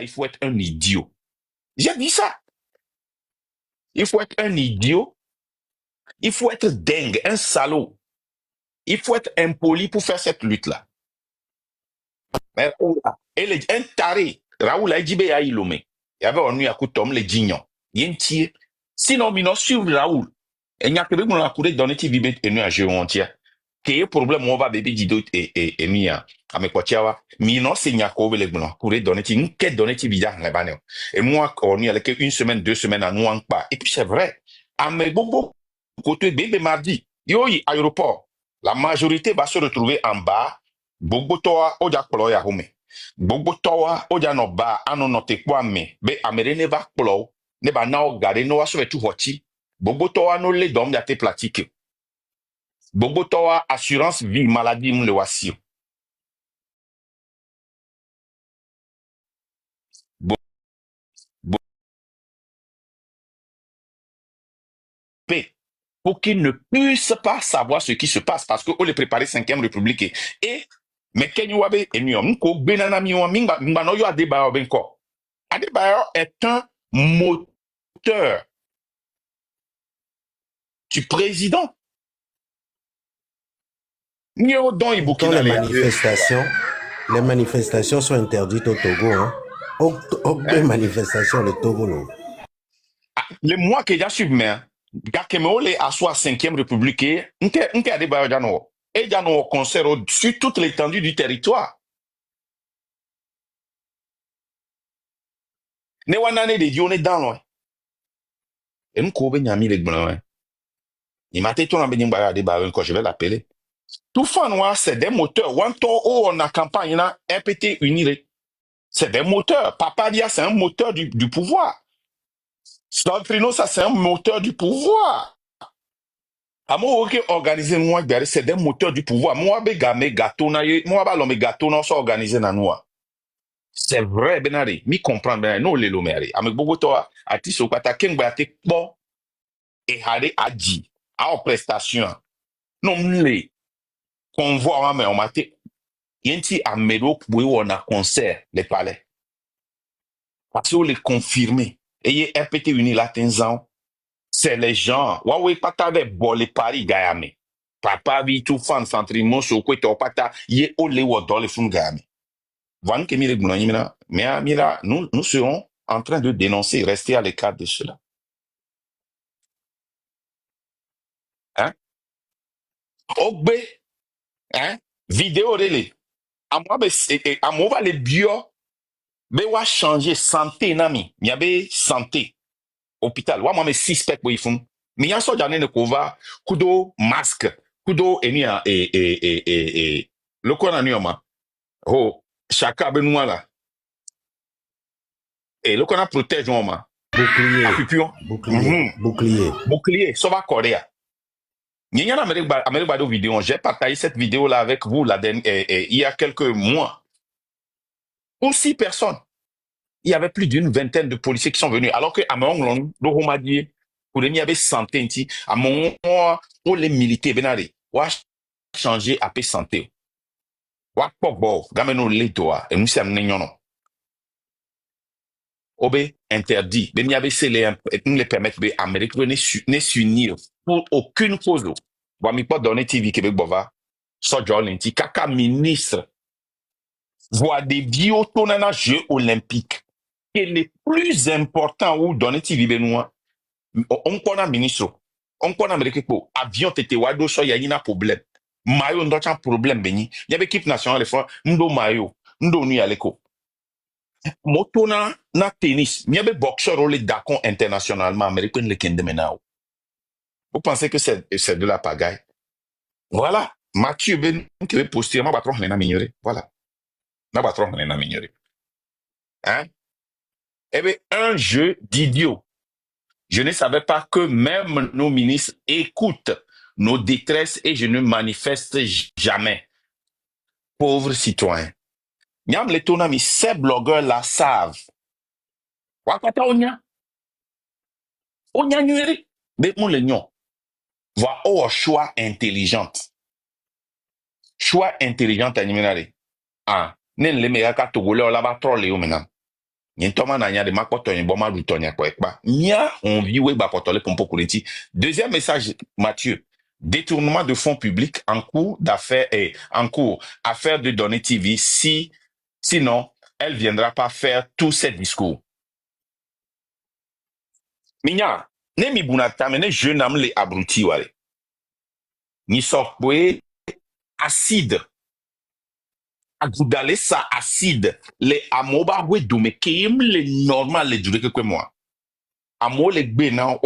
il faut être un idiot. J'ai dit ça. Il faut être un idiot. Il faut être dingue, un salaud. Il faut être impoli pour faire cette lutte-là. Mais un taré, Raoul Aïdjibé a ilomé. Il y avait un nuit à coup Tom les gignons. Il y a un tir. Sinon, nous suivre Raoul. Et il y a que nous avons donné qui vivait et nous à gérer entier. Qu'il y ait problème, on va bébé dido et mia. À mes potiawa. Mais non, c'est n'y a qu'au les blancs. Pour donner qui, nous qu'est donné qui vidéo les bannières. Et moi, on y a une semaine, 2 semaines à nous en pas. Et puis c'est vrai. À mes bobo, côté bébé mardi. Yo, aéroport. La majorité va se retrouver en bas. Gbogbo toa oja kplo ya hume. Gbogbo toa oja no ba ano no te kwa me. Be amere ne va kplo. Ne ba na o gare no wa so tu hochi. Gbogbo toa no le dom ya te platike. Gbogbo toa assurance vie maladie mu le wasi. Bo pe. Pour qu'ils ne puissent pas savoir ce qui se passe parce que on les préparait 5e République et mais Kenny Wabe et Nyom ko benana miwa mingba no yo Adebayo benko. Adebayo est un moteur du président. Pourtant, les manifestations sont interdites au Togo. Hein? Aucune manifestation le Togo. Non. Le mois que j'ai suivi, Gakemole a soit 5e République, n'ke Adebayo Jano. Et Jano concert sur toute l'étendue du territoire. Ne wanane de Dione dans loin. Et nous couvons Nyami les blancs. Il m'a dit, on a Adebayo quand je vais l'appeler. Tout fan, c'est des moteurs. Wanto, on a campagne, RPT uniré. C'est des moteurs. Papa Dia, c'est un moteur du pouvoir. Soltrino, ça, c'est un moteur du pouvoir. Amo qui organiser moi c'est des moteurs du pouvoir. Moi be game gâteau na moi ba lo me gâteau na so organiser na noa. C'est vrai benari, mi comprend ben no le lo meri. Ame gbogbo to ati so pata ken gba te po e hare aji a prestation. Non mle convoi wa me o mate yenti amedo bwe wona concert les palais. Parce que les confirmer et y RPT uni la tenzan. C'est les gens. Wawe pata ve bole Paris gayame. Papa vi tout fan centrimo so ko to pata ye ole wo dole fun gayame. Van ke mire guna yimina. Mais mira, nous serons en train de dénoncer, rester à l'écart de cela. Hein? Ogbe, hein? Vidéo relé. À moi va les bio. Be wa changer santé nami. Miabe santé. Hôpital. Wa moi me suspect bo ifun. Mi ya so jane ne kova kudo masque. Kudo enia le quoi na oh chaka benua là et le qu'on a protège moi bouclier ça va Corée il y a Amérique de vidéo j'ai partagé cette vidéo là avec vous il y a quelques mois pour 6 personnes il y avait plus d'une vingtaine de policiers qui sont venus alors que à mon long do homadier pour les avait santé à mon pour les militaires benari wa changer AP santé wa pogbo gameno ledoa et nous sommes n'ignorons Obe interdit. Ben y avait les permettre de Amérique ne s'unir pour aucune cause. Bon, mi pas donner TV Québec bova. So Jolinti, kaka ministre. Voit des biotonana Jeux olympiques. Et les plus importants où donner TV Benoît. On connaît ministre. On connaît Amérique pour avion tete wado so ya yina problème. Mayo ndocha problème beni. Y avait équipe nationale les fois ndo mayo. Ndo nu aleko. Moto na tennis, miabe boxeur ou les Dakon internationalement américain le kendemenao. Vous pensez que c'est de la pagaille? Voilà. Mathieu Ben qui veut poster, ma patron na mignore. Voilà. Ma patron na mignore. Hein? Eh bien, un jeu d'idiot. Je ne savais pas que même nos ministres écoutent nos détresses et je ne manifeste jamais. Pauvres citoyens. Nyam les tonami, ces blogueurs là savent. Wakata onya. Onya nueri. Mais mon le nyon. Va au choix intelligente. Choix intelligente animinari. Ah, nen le mega ka togole o la ba trolle o menam. Nyentoma na nya de makoto nyeboma lutonya kwa ekpa. Nya on viwe ba potole pompo kurenti. Deuxième message, Mathieu. Détournement de fonds publics en cours d'affaires et en cours affaire de données TV sinon elle viendra pas faire tous ces discours. Minya, ne mi bunata me ne jeune am le abruti wale. Ni sokwe acide. Agoudale sa acide. Le amoba we dume keim le normal le dure que moi. Amo le gbe nan,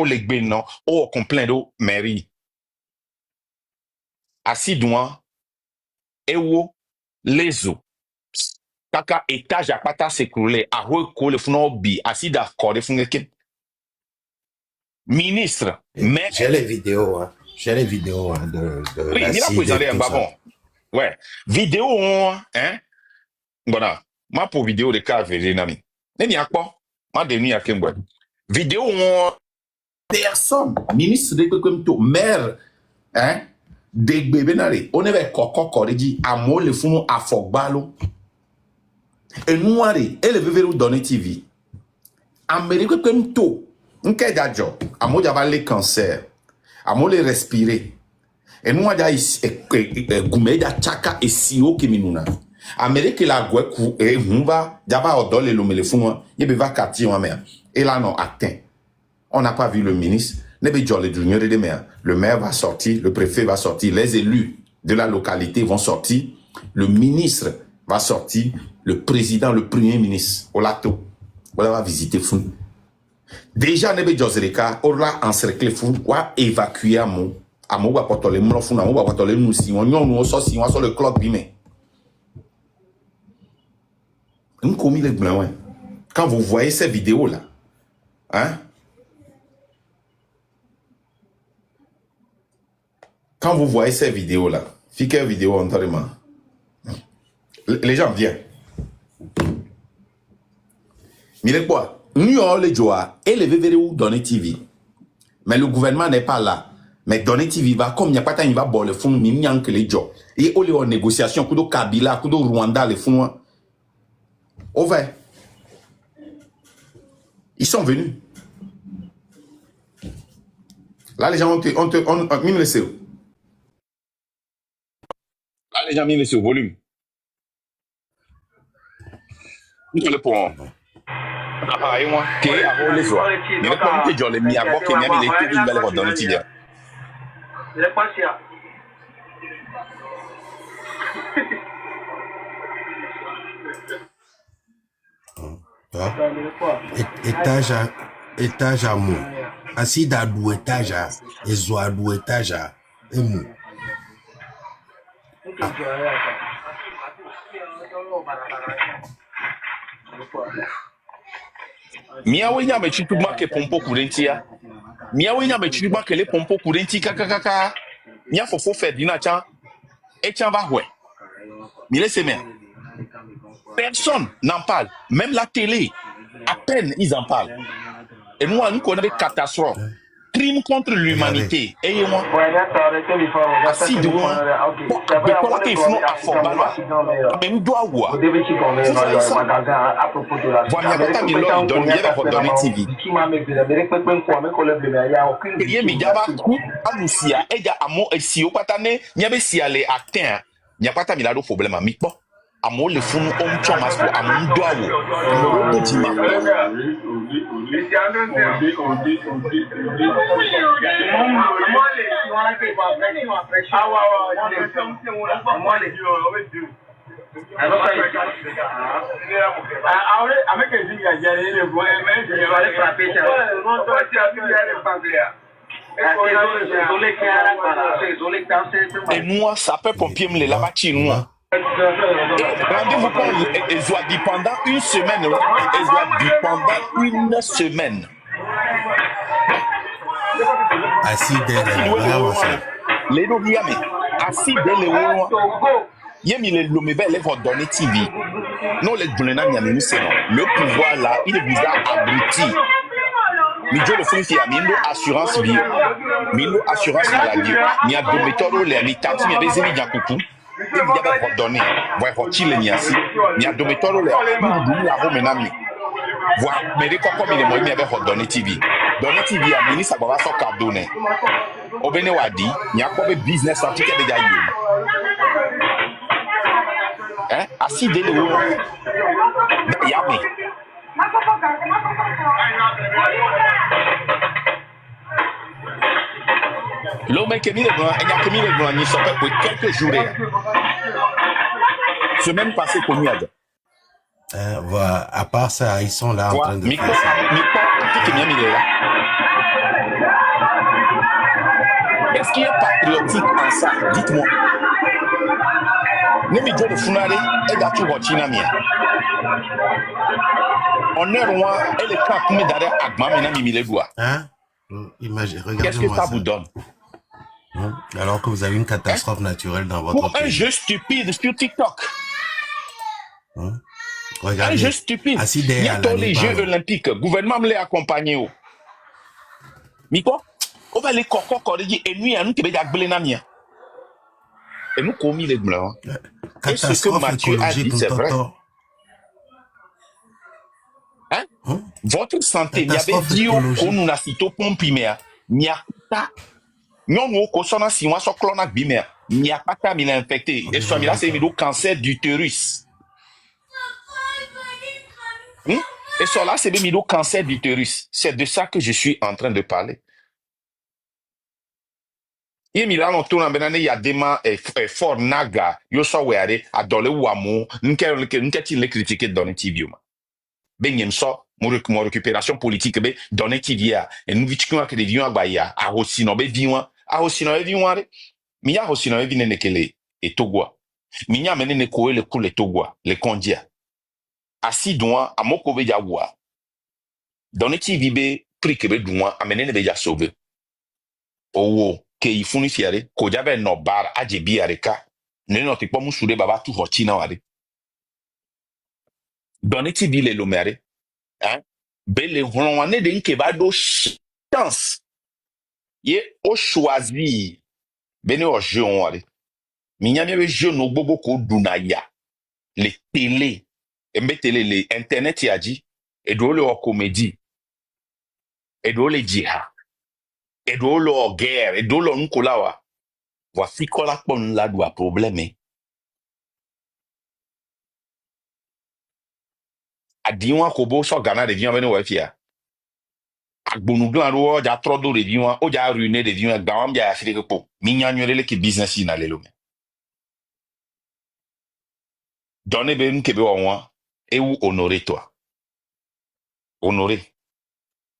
o complain do mairie. Acide ouan, ewo, lezo. Kaka étage à pata s'écrouler, à recoller founo bi, acide à corder founo ministre, mais. J'ai les vidéos, hein. J'ai les vidéos hein, de oui, l'acide et tout ça. Ouais. Vidéo, hein. Voilà. Ma pour vidéo de cas, j'ai nami. N'est-ce pas? Ma demi à Kembo. Vidéo, personne. Ministre de Kwemto, maire, hein. Des bébés n'allez. On avait coco dit à moi le founo à Fogbalo. Et nous, et le bébé donner TV. Amérique Kwemto. N'ké d'adjo, amo java le cancer, amo le respirer. Et nous ada gume da chaka e sio kiminuna. Amérique la gweku e humba java odole lo melefun yebe va kati wa mer. Et là non atteint. On n'a pas vu le ministre, nebe jole junior de mer. Le maire va sortir, le préfet va sortir, les élus de la localité vont sortir, le ministre va sortir, le président, le premier ministre Olato va visiter fou. Déjà nebe jozereka ora encercler fou wa évacuer amo wa potole mo fou na mo wa potole nu si won yon so si won so le club bimé. Commis les blancs ouais. Quand vous voyez ces vidéos là hein, quand vous voyez ces vidéos là, fique vidéo entièrement. Les gens viennent. Mire quoi? Nous avons les joies et les VVRU Donner TV. Mais le gouvernement n'est pas là. Mais Donner TV va, comme il n'y a pas de temps, il va boire le fonds, il n'y a que les gens. Et on est en négociation, kudo Kabila, kudo Rwanda, les fonds. Au vert. Ils sont venus. Là, les gens ont mis le CO. Là, les gens ont mis le CO, volume. Nous le point. Ah, et moi, qui est à les soirs. Mais le point que j'ai mis à bord, qui n'y a mis les tout de belles dans le tibier. Il est pas sûr. Étage à mou. Assis d'adou étage à et zoadou étage à et mou. Miawe nya me chitu ma ke pompo kurentia. Miawe nya me chitu ma ke le pompo kurenti kaka. Nya fofo Ferdinand chan et chan va ouais. Mille semaines. Personne n'en parle, même la télé. À peine ils en parlent. Et nous on connaît des catastrophes. Crime contre l'humanité. Et moi, assis de moi, de quoi qu'il faut à Forbalois, même doit voir. Voilà, il y a pas de l'homme donne, il y a pas donné TV. Il y a mis d'abord coup à Lucia, et il y a un mot et si au patané, il y avait si aller à terre, il n'y a pas de problème à mi-bon. Amo le funu omcho masko amo doawo no tima et moi ça peut pompier me la bâtir moi. Rendez-vous compte, elle doit dire pendant une semaine. Elle doit dire pendant une semaine. Assis derrière. Les noviames, assis derrière. Yemi le lomebe les vont donner TV. Non les donnena nyamini c'est non. Le pouvoir là, il vous a abruti. Mijo le fond a mis assurance vie, mis assurance maladie, mi a deux méthodes les mi tati mi a des émis coucou. Et il y a donné, voilà, il y a dométolo là, nous la romenami. Voilà, mais comme il est moi, il avait donné TV. Donné TV à ministre, ça va faire cadeau. Au Bénin Wadi, il y a quoi de business en tout cas déjà eu. Hein? Assis dès le haut. Il y a mais. L'homme qui est mis le blanc, il y a que mis le blanc, il s'appelle pour quelques jours. Semaine passée, qu'on y a. Voilà, à part ça, ils sont là en train de Miko, faire ça. qui est mis là. Est-ce qu'il est patriotique en ça? Dites-moi. Ne me dis le funare, et d'atu rochina mia. On est loin, et le temps pour me donner à ma mena mimile doigt. Hein? Qu'est-ce que Regardez-moi ça ça. vous donne? Alors que vous avez une catastrophe naturelle dans votre Pour un pays. jeu stupide sur TikTok. Hein? Un Regardez. jeu stupide. Assis Il y derrière a tous les Jeux l'animal. olympiques. Le gouvernement me l'a accompagné. Miko, on va les coco corriger et nous, nous qui vais dire et nous commis les blancs. Et ce que Catastrophe Mathieu a dit, écologique, c'est vrai. Toto. Hein? Hein? Votre santé, il y avait Catastrophe dit écologique. qu'on nous a cité pour pimer. Il n'y a pas. Non, nous, qu'on s'en a si moi, sur clonac bimer. Il n'y a pas qu'à m'il infecté. Et soit là, c'est le cancer d'utérus. Et soit là, c'est le cancer d'utérus. C'est de ça que je suis en train de parler. Il y a des mains fort naga, yo so weare, adole wamu, nke ti le critiquer dans le TV. Ben yem so, mon récupération politique, be, dans le TV, et nous vitiquons que des vieux abaya, a aussi no be viwa, a aussi no be viwa, mi ya aussi no be vine nekele, et togwa. Mi ya mene ne koe le kou le togwa, le kondia. Asi douan, a moko be jawa. Dans le TV, be, pri kebe douan, a mene ne be ja sauve. Owo. Ke ifuni fiare ko jabe no bar ajebi areka ne no tipo musude baba tu hochina ware doni ti bi le lomere hein bele ronwane de nke ba do chance ye o choisi bene o jeu ware minyame be jeu no gbogbo ko dunaya le télé embe télé le internet yaji e do le o comédie e do le jiha e do le o guerre e do le nkolawa voici qu'on la pon la doit problème adiwa kobo so gana de vian bene wa fia agbonuglan ro ja trodo de vian o ja ruiner de vian gawam ja afire ko minyanyore ki business ina lelo me donne be nkebe wonwa e wu honorer toi honorer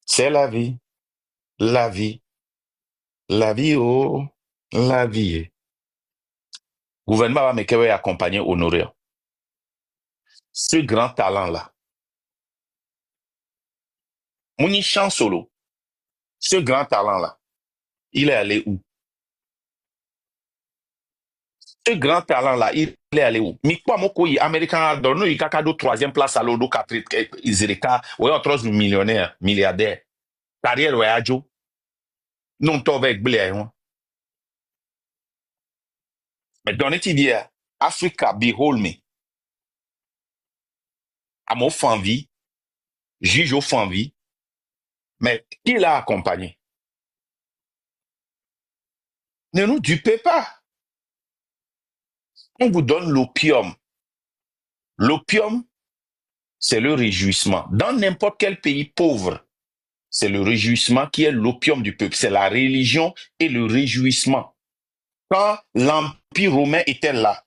c'est la vie la vie la vie oh la vie gouvernement va me kewe accompagner honorer ce grand talent là moni chant solo ce grand talent là il est allé où? Ce grand talent-là, il est allé où? Mais quoi, mon coï, américain, dans nous, il y a 3e place à l'eau, 4, Izereka, ou un 3 millionnaire, milliardaire. Carrière, ouais, adjo. Non, t'as avec blé, hein. Mais dans les TV, Africa, behold me. À mon fanvi, juge au fanvi. Mais qui l'a accompagné? Ne nous dupez pas. On vous donne l'opium. L'opium, c'est le réjouissement. Dans n'importe quel pays pauvre, c'est le réjouissement qui est l'opium du peuple. C'est la religion et le réjouissement. Quand l'Empire romain était là,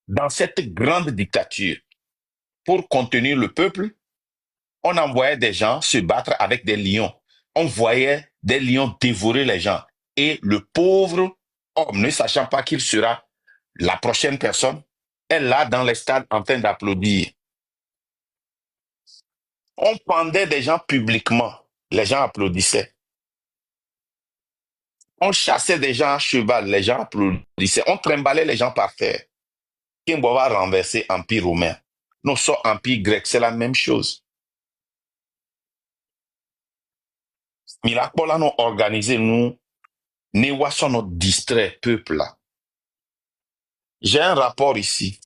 dans cette grande dictature, pour contenir le peuple, on envoyait des gens se battre avec des lions. On voyait des lions dévorer les gens. Et le pauvre homme, ne sachant pas qu'il sera la prochaine personne, est là dans les stades en train d'applaudir. On pendait des gens publiquement. Les gens applaudissaient. On chassait des gens à cheval. Les gens applaudissaient. On trimballait les gens par terre. Qui va renverser l'Empire romain? Nous sommes Empire grec. C'est la même chose. Miracle là, nous organisé, nous, nous notre distrait, peuple là. J'ai un rapport ici.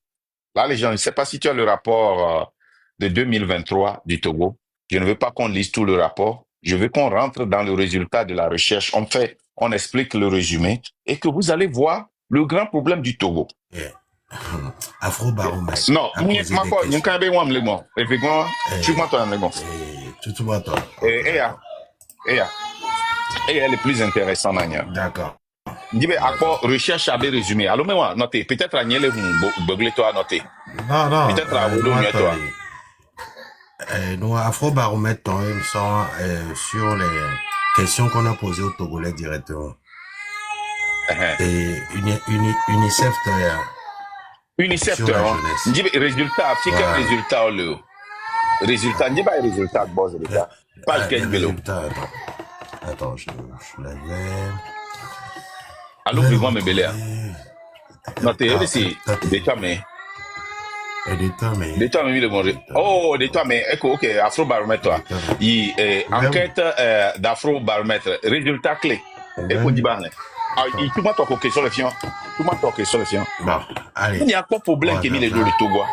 Là, les gens, je ne sais pas si tu as le rapport de 2023 du Togo. Je ne veux pas qu'on lise tout le rapport. Je veux qu'on rentre dans le résultat de la recherche. On explique le résumé et que vous allez voir le grand problème du Togo. Yeah. Afrobaromètre Non, a posé des questions. Tout le temps. Et elle est plus intéressante. D'accord. Dis à quoi recherche avait résumé. Alors, mais moi, notez. Peut-être à Niel Beuglé, toi, noter. Non. Peut-être à Wodo, toi. Nous, Afrobaromètre, ils sont sur les questions qu'on a posées aux Togolais directement. Et UNICEF, UNICEF, sur la jeunesse. dis résultat, africain, résultat, le résultat, dis pas résultat, boss, résultat. Pas le résultat, attends, je l'avais. Allô, puis-moi, mes bélés. Non, t'es ici. Détois, mais. Détois, mais, le manger. Oh, détois, mais, ok, Afrobaromètre, toi. Enquête d'Afrobaromètre, résultat clé. Écoute, dis pas, tout le monde toque sur le fion. Bon, allez. Il y a pas de problème qui est mis les deux de Togo.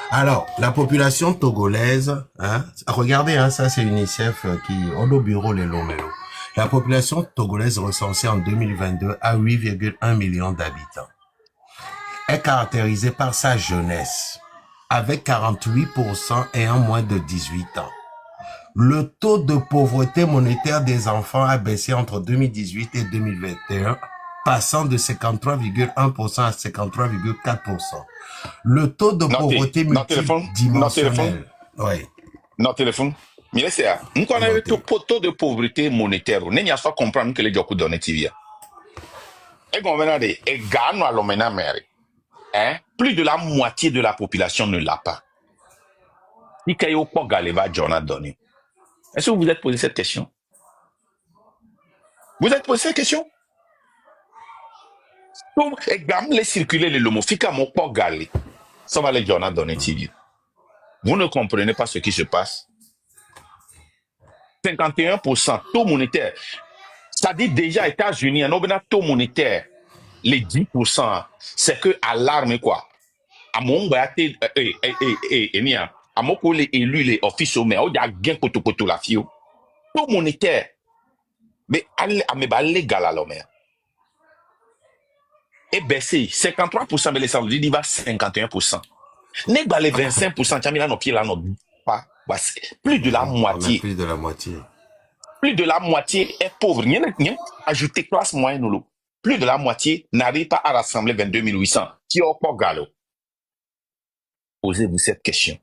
Alors, la population togolaise, hein, regardez, hein, ça c'est UNICEF qui, au bureau les Lomelo. La population togolaise recensée en 2022 à 8,1 millions d'habitants est caractérisée par sa jeunesse, avec 48% ayant moins de 18 ans. Le taux de pauvreté monétaire des enfants a baissé entre 2018 et 2021, passant de 53,1% à 53,4%. Le taux de pauvreté multidimensionnel. Oui. Non, téléphone. Mais c'est ça. Nous connaissons le taux de pauvreté monétaire. Nous n'avons pas comprendre que les gens donnent TV. Et qu'on va dire, et gagne à l'homme hein? Plus de la moitié de la population ne l'a pas. Est-ce que vous vous êtes posé cette question? Vous êtes posé cette question? Et gagne les circuler les lomofika mon pas galé. Ça va les gens donner TV. Vous ne comprenez pas ce qui se passe. 51% taux monétaire. Ça dit déjà États-Unis, un taux monétaire, les 10%, c'est que alarme quoi. À mon à mon les élus, les officiels, mais il y a gain koto la fio. Taux monétaire. Mais légal alors, mais. Et baissé, 53%, mais les samedis, il va 51%. N'est pas les 25%, tu as mis là nos pieds là, pas. Plus de la moitié. Plus de la moitié. Plus de la moitié est pauvre. Ajouter classe moyenne ou plus de la moitié n'arrive pas à rassembler 22 800. Qui est pas galop. Posez-vous cette question.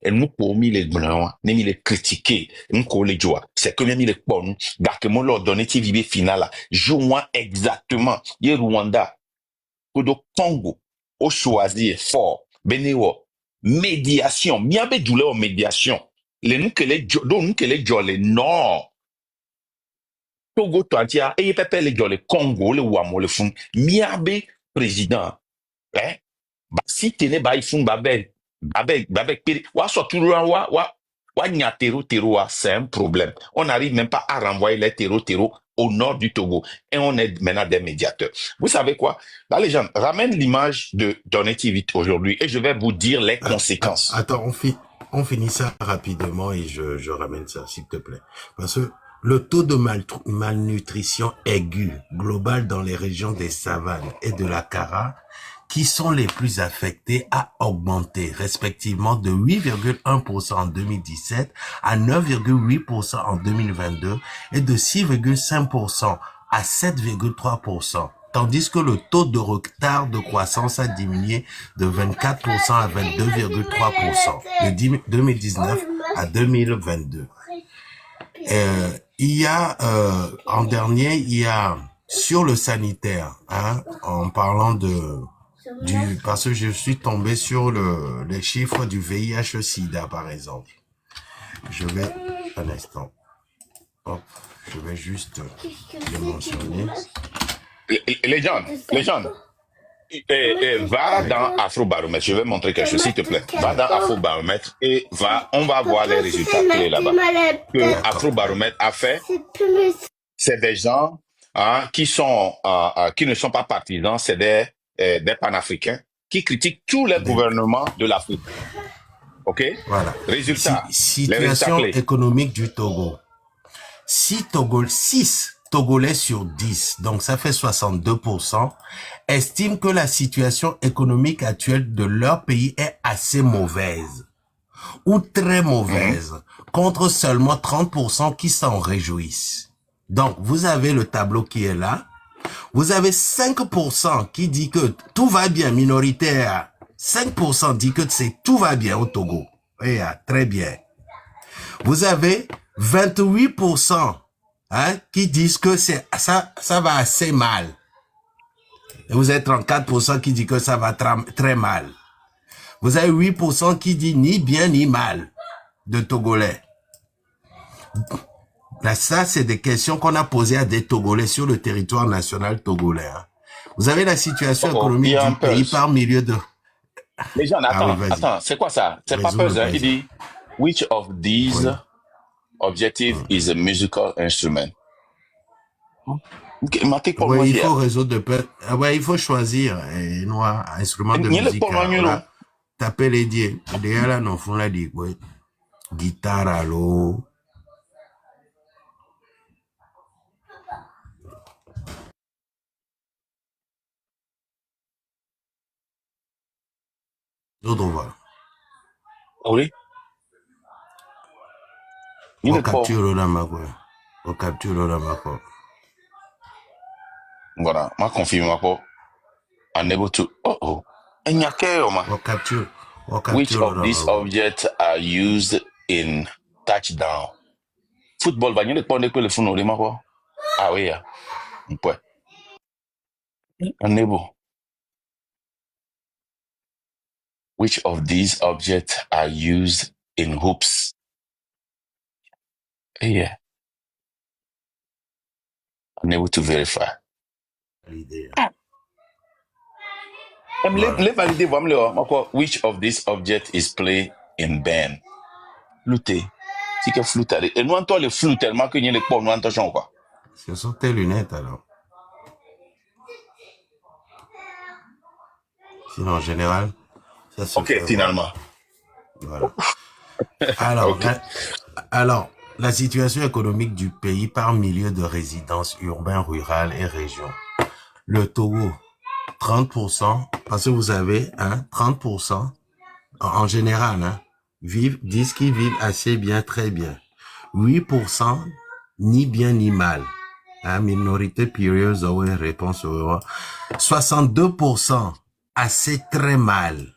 Et nous, pour mis les blancs, nous les critiquer, nous les joie. C'est que même les bons, d'accord, leur donner TV final, joue-moi exactement. Hier, Rwanda, au Congo, au choisir fort, Bénéo, médiation, miabe douleur médiation. Les nous que les les nord. Togo Toantia, et pepe les jolles Congo, le Wamo, le fond, miabe président. Hein? Si tenez ba ifun babel, piri, wa so turu wa nyatero c'est un problème. On n'arrive même pas à renvoyer les terreaux au nord du Togo et on est maintenant des médiateurs. Vous savez quoi? La légende ramène l'image de Donnet TV aujourd'hui et je vais vous dire les conséquences. Attends, on finit ça rapidement et je ramène ça, s'il te plaît. Parce que le taux de malnutrition aiguë global dans les régions des savanes et de la Kara, qui sont les plus affectées, a augmenté respectivement de 8,1% en 2017 à 9,8% en 2022 et de 6,5% à 7,3%. Tandis que le taux de retard de croissance a diminué de 24% à 22,3% de 2019 à 2022. Il y a, en dernier, il y a sur le sanitaire, hein, en parlant parce que je suis tombé sur les chiffres du VIH-Sida, par exemple. Je vais, un instant. Hop, je vais juste le mentionner. Les gens, va dans Afrobaromètre. Je vais montrer quelque chose, s'il te plaît. Va dans Afrobaromètre et on va voir les résultats clés là-bas. Que Afrobaromètre a fait, c'est des gens qui ne sont pas partisans, c'est des panafricains qui critiquent tous les gouvernements de l'Afrique. OK? Voilà. Résultat. Les résultats Situation clés. économique du Togo. 6 Togolais sur 10, donc ça fait 62%, estiment que la situation économique actuelle de leur pays est assez mauvaise ou très mauvaise, contre seulement 30% qui s'en réjouissent. Donc, vous avez le tableau qui est là. Vous avez 5% qui dit que tout va bien, minoritaire. 5% dit que tout va bien au Togo. Et, très bien. Vous avez 28% qui disent que ça va assez mal. Et vous avez 34% qui disent que ça va très mal. Vous avez 8% qui dit ni bien ni mal de Togolais. Là, ça, c'est des questions qu'on a posées à des Togolais sur le territoire national togolais. Vous avez la situation économique du pays par milieu de... Les gens, attends, c'est quoi ça? C'est pas puzzle. Il dit, which of these objectives is a musical instrument? Oui, il faut résoudre il faut choisir un instrument de musique. Voilà. Tapez les dieux. D'ailleurs, là, non, font la dit, oui. Guitare, allô. D'autres voix. Oui. On capture le mago. On capture le mago. Voilà, ma confirme pas. Unable to. Which of these objects are used in touchdown? Football, va n'y répondre que le fou n'aurait pas. Ah oui, on peut. Unable. Which of these objects are used in hoops? Yeah. Unable to verify. Which of these objects is played in band? Flûter. Si que flûte. Et nous entendons le flûte tellement que nous ne pouvons pas entendre quoi. Ce sont tes lunettes alors. Sinon en général, ça se fait. Ok, finalement. Voilà. Alors, la situation économique du pays par milieu de résidence urbain, rural et région. Le Togo, 30%, parce que vous avez 30% en général, disent qu'ils vivent assez bien, très bien. 8% ni bien ni mal. Minorité périlleuse, réponse. 62% assez très mal.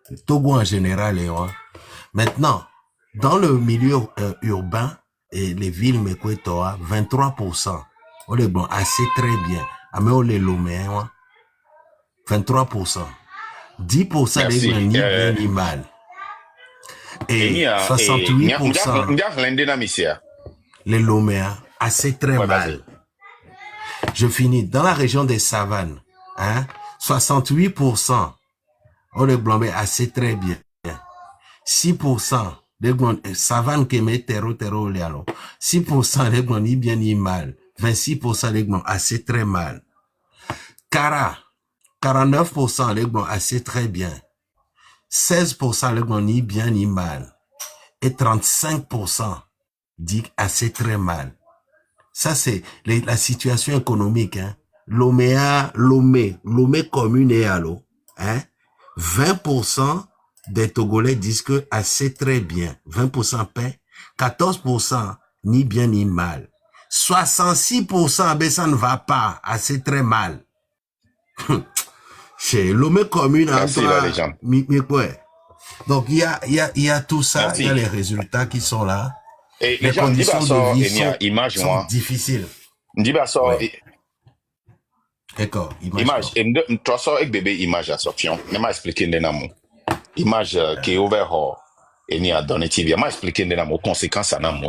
Le Togo en général est Maintenant, dans le milieu urbain et les villes Mekwetoa, 23%. On est bon, assez très bien. Mais on est lomé, 23%. 10% les gens ni bien ni mal. Et 68% les Loméens, assez très mal. Je finis. Dans la région des savanes, 68% on est blanc, assez très bien. 6% les savanes qui mettent terreau, 6% les gens ni bien ni mal. 26% les gens assez très mal. 49% les gens assez très bien. 16% les gens ni bien ni mal. Et 35% dit assez très mal. Ça, c'est la situation économique. Lomé commune et allo. 20% des Togolais disent que assez très bien. 20% paix. 14% ni bien ni mal. 66% ben ça ne va pas. Assez très mal. Chez Lomé commune. Merci là, les gens. Donc, il y a tout ça. Merci. Il y a les résultats qui sont là. Et les gens disent sont difficiles. D'accord. Image. Et toi, ça, avec bébé, image à Sofion. Je vais expliquer l'énamo. Image qui est ouvert et ni à donner TV. Je vais expliquer l'énamo. Conséquences à l'amo.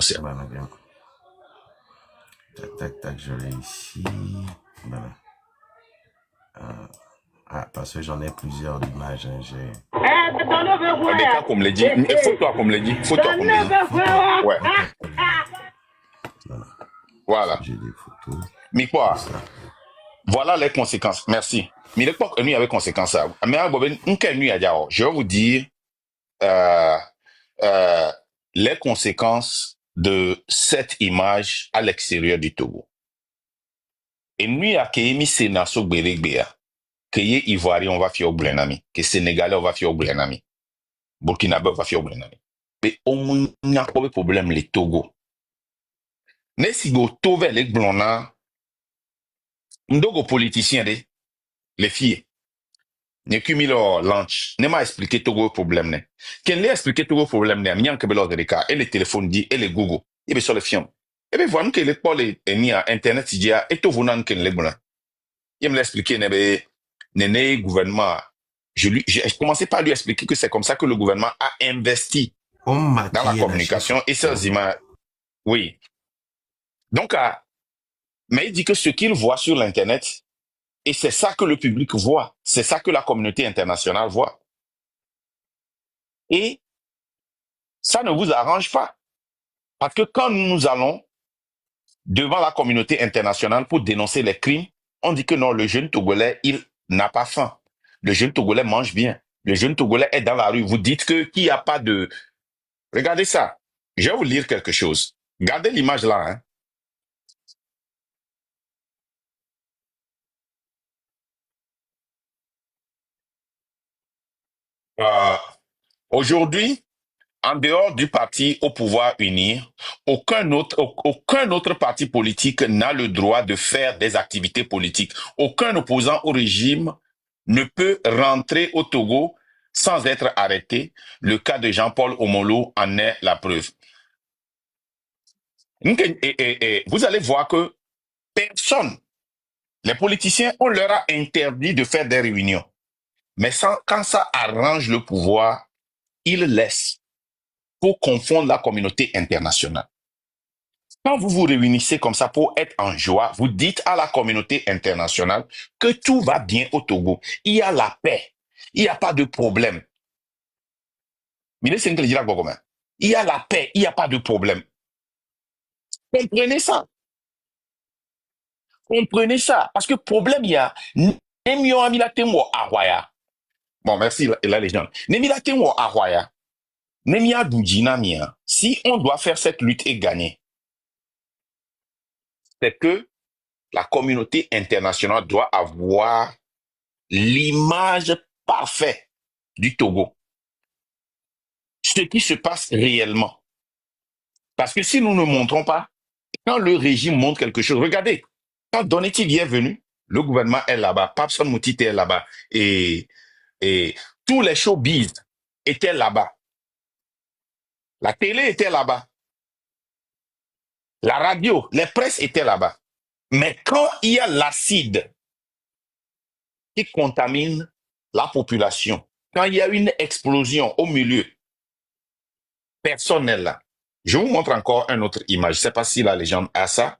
Tac, je l'ai ici. Voilà. Parce que j'en ai plusieurs images. Comme le dit. Faut-toi comme le dit. Ouais. Voilà. J'ai des photos. Mais quoi? Voilà les conséquences. Merci. Mais l'époque, nous, il y avait conséquences. Mais je vais vous dire euh, les conséquences de cette image à l'extérieur du Togo. Et nous, à Kémi Sénasso Bérégbéa, que les Ivoiriens, on va faire au Blenami, que les Sénégalais, on va faire au Blenami, Burkinabé, on va faire au Blenami. Mais on n'a pas de problème, les Togo. Mais si vous trouvez les Blona, nous, politiciens, les filles, ne cumulent leur lunch, ne m'a expliqué tout le problème. Ne. Quand l'a expliqué tout le problème, ne, m'y que belor de cas, et les téléphones dit, et les Google, et bien sur le film. Et bien voilà que les Paul et ni à Internet, il dit, et tout vous n'en que les Blona. Il me l'expliquer, ne, gouvernement. Je commençais par lui expliquer que c'est comme ça que le gouvernement a investi dans la communication et ces images. Oui. Donc, mais il dit que ce qu'il voit sur l'Internet, et c'est ça que le public voit, c'est ça que la communauté internationale voit. Et ça ne vous arrange pas. Parce que quand nous allons devant la communauté internationale pour dénoncer les crimes, on dit que non, le jeune Togolais, il n'a pas faim. Le jeune Togolais mange bien. Le jeune Togolais est dans la rue. Vous dites que qu'il n'y a pas de... Regardez ça. Je vais vous lire quelque chose. Regardez l'image là. Hein. Aujourd'hui, en dehors du parti au pouvoir uni, aucun autre parti politique n'a le droit de faire des activités politiques. Aucun opposant au régime ne peut rentrer au Togo sans être arrêté. Le cas de Jean-Paul Omolo en est la preuve. Et vous allez voir que personne, les politiciens, on leur a interdit de faire des réunions. Mais quand ça arrange le pouvoir, ils laissent pour confondre la communauté internationale. Quand vous vous réunissez comme ça pour être en joie, vous dites à la communauté internationale que tout va bien au Togo. Il y a la paix. Il n'y a pas de problème. Il y a la paix. Il n'y a pas de problème. Comprenez ça. Comprenez ça. Parce que problème, il y a... Bon, merci la légende. Si on doit faire cette lutte et gagner, c'est que la communauté internationale doit avoir l'image parfaite du Togo. Ce qui se passe réellement. Parce que si nous ne montrons pas, quand le régime montre quelque chose, regardez, quand Donetti est venu, le gouvernement est là-bas, Papson Moutite est là-bas, et tous les showbiz étaient là-bas. La télé était là-bas. La radio, les presses étaient là-bas. Mais quand il y a l'acide qui contamine la population, quand il y a une explosion au milieu, personne n'est là. Je vous montre encore une autre image. Je ne sais pas si la légende a ça.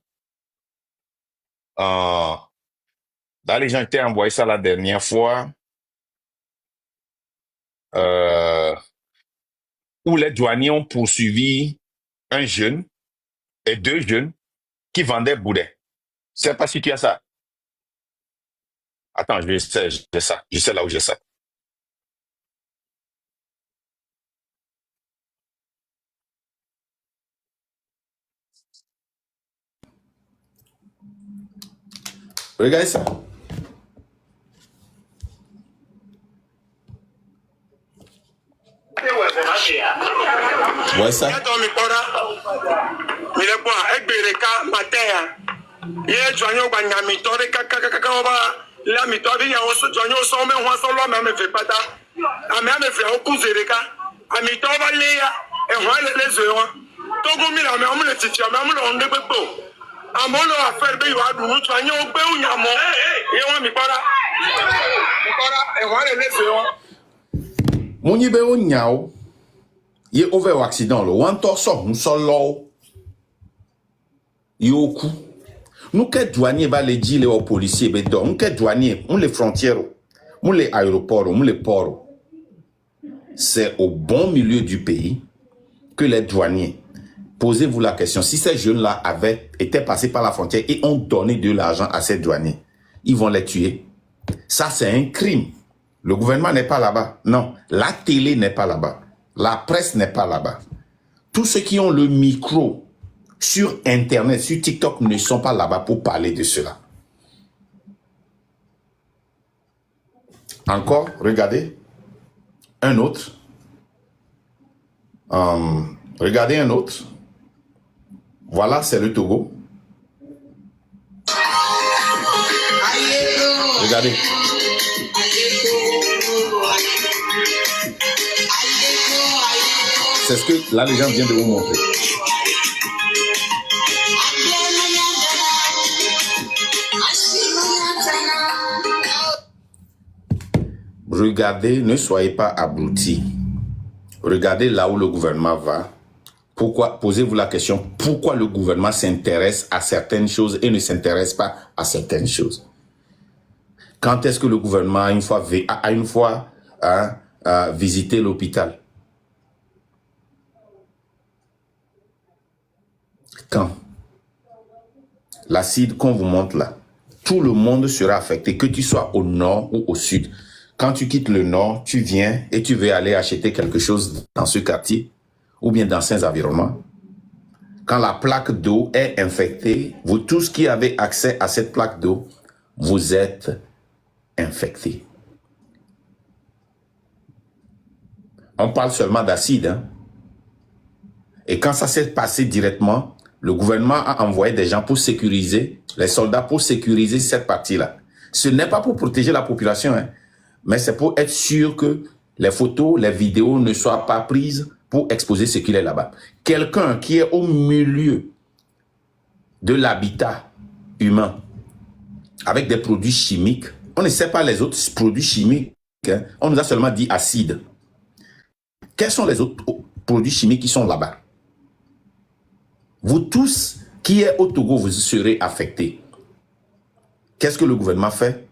La légende était envoyée ça la dernière fois. Où les douaniers ont poursuivi un jeune et deux jeunes qui vendaient boulet. Je ne sais pas si tu as ça. Attends, j'ai ça. Je sais là où j'ai ça. Regardez ça. Ouais, ça. Mon y be o nyao ye over accident lo wan to so hun so lo yoku nous que douanier ba le dire aux policiers be do nous que douanier on les frontières on les aéroports on les ports c'est au bon milieu du pays que les douaniers posez-vous la question si ces jeunes là étaient passés par la frontière et ont donné de l'argent à ces douaniers ils vont les tuer. Ça c'est un crime. Le gouvernement n'est pas là-bas. Non, la télé n'est pas là-bas. La presse n'est pas là-bas. Tous ceux qui ont le micro sur Internet, sur TikTok, ne sont pas là-bas pour parler de cela. Encore, regardez. Un autre. Regardez un autre. Voilà, c'est le Togo. Regardez. C'est ce que la légende vient de vous montrer. Regardez, ne soyez pas abrutis. Regardez là où le gouvernement va. Pourquoi, posez-vous la question, pourquoi le gouvernement s'intéresse à certaines choses et ne s'intéresse pas à certaines choses? Quand est-ce que le gouvernement a une fois visité l'hôpital? Quand? L'acide qu'on vous montre là, tout le monde sera affecté, que tu sois au nord ou au sud. Quand tu quittes le nord, tu viens et tu veux aller acheter quelque chose dans ce quartier ou bien dans ces environnements. Quand la plaque d'eau est infectée, vous tous qui avez accès à cette plaque d'eau, vous êtes infectés. On parle seulement d'acide. Hein? Et quand ça s'est passé directement, le gouvernement a envoyé des gens pour sécuriser, les soldats pour sécuriser cette partie-là. Ce n'est pas pour protéger la population, hein, mais c'est pour être sûr que les photos, les vidéos ne soient pas prises pour exposer ce qu'il est là-bas. Quelqu'un qui est au milieu de l'habitat humain avec des produits chimiques, on ne sait pas les autres produits chimiques, hein, on nous a seulement dit acide. Quels sont les autres produits chimiques qui sont là-bas? Vous tous qui êtes au Togo, vous serez affectés. Qu'est-ce que le gouvernement fait?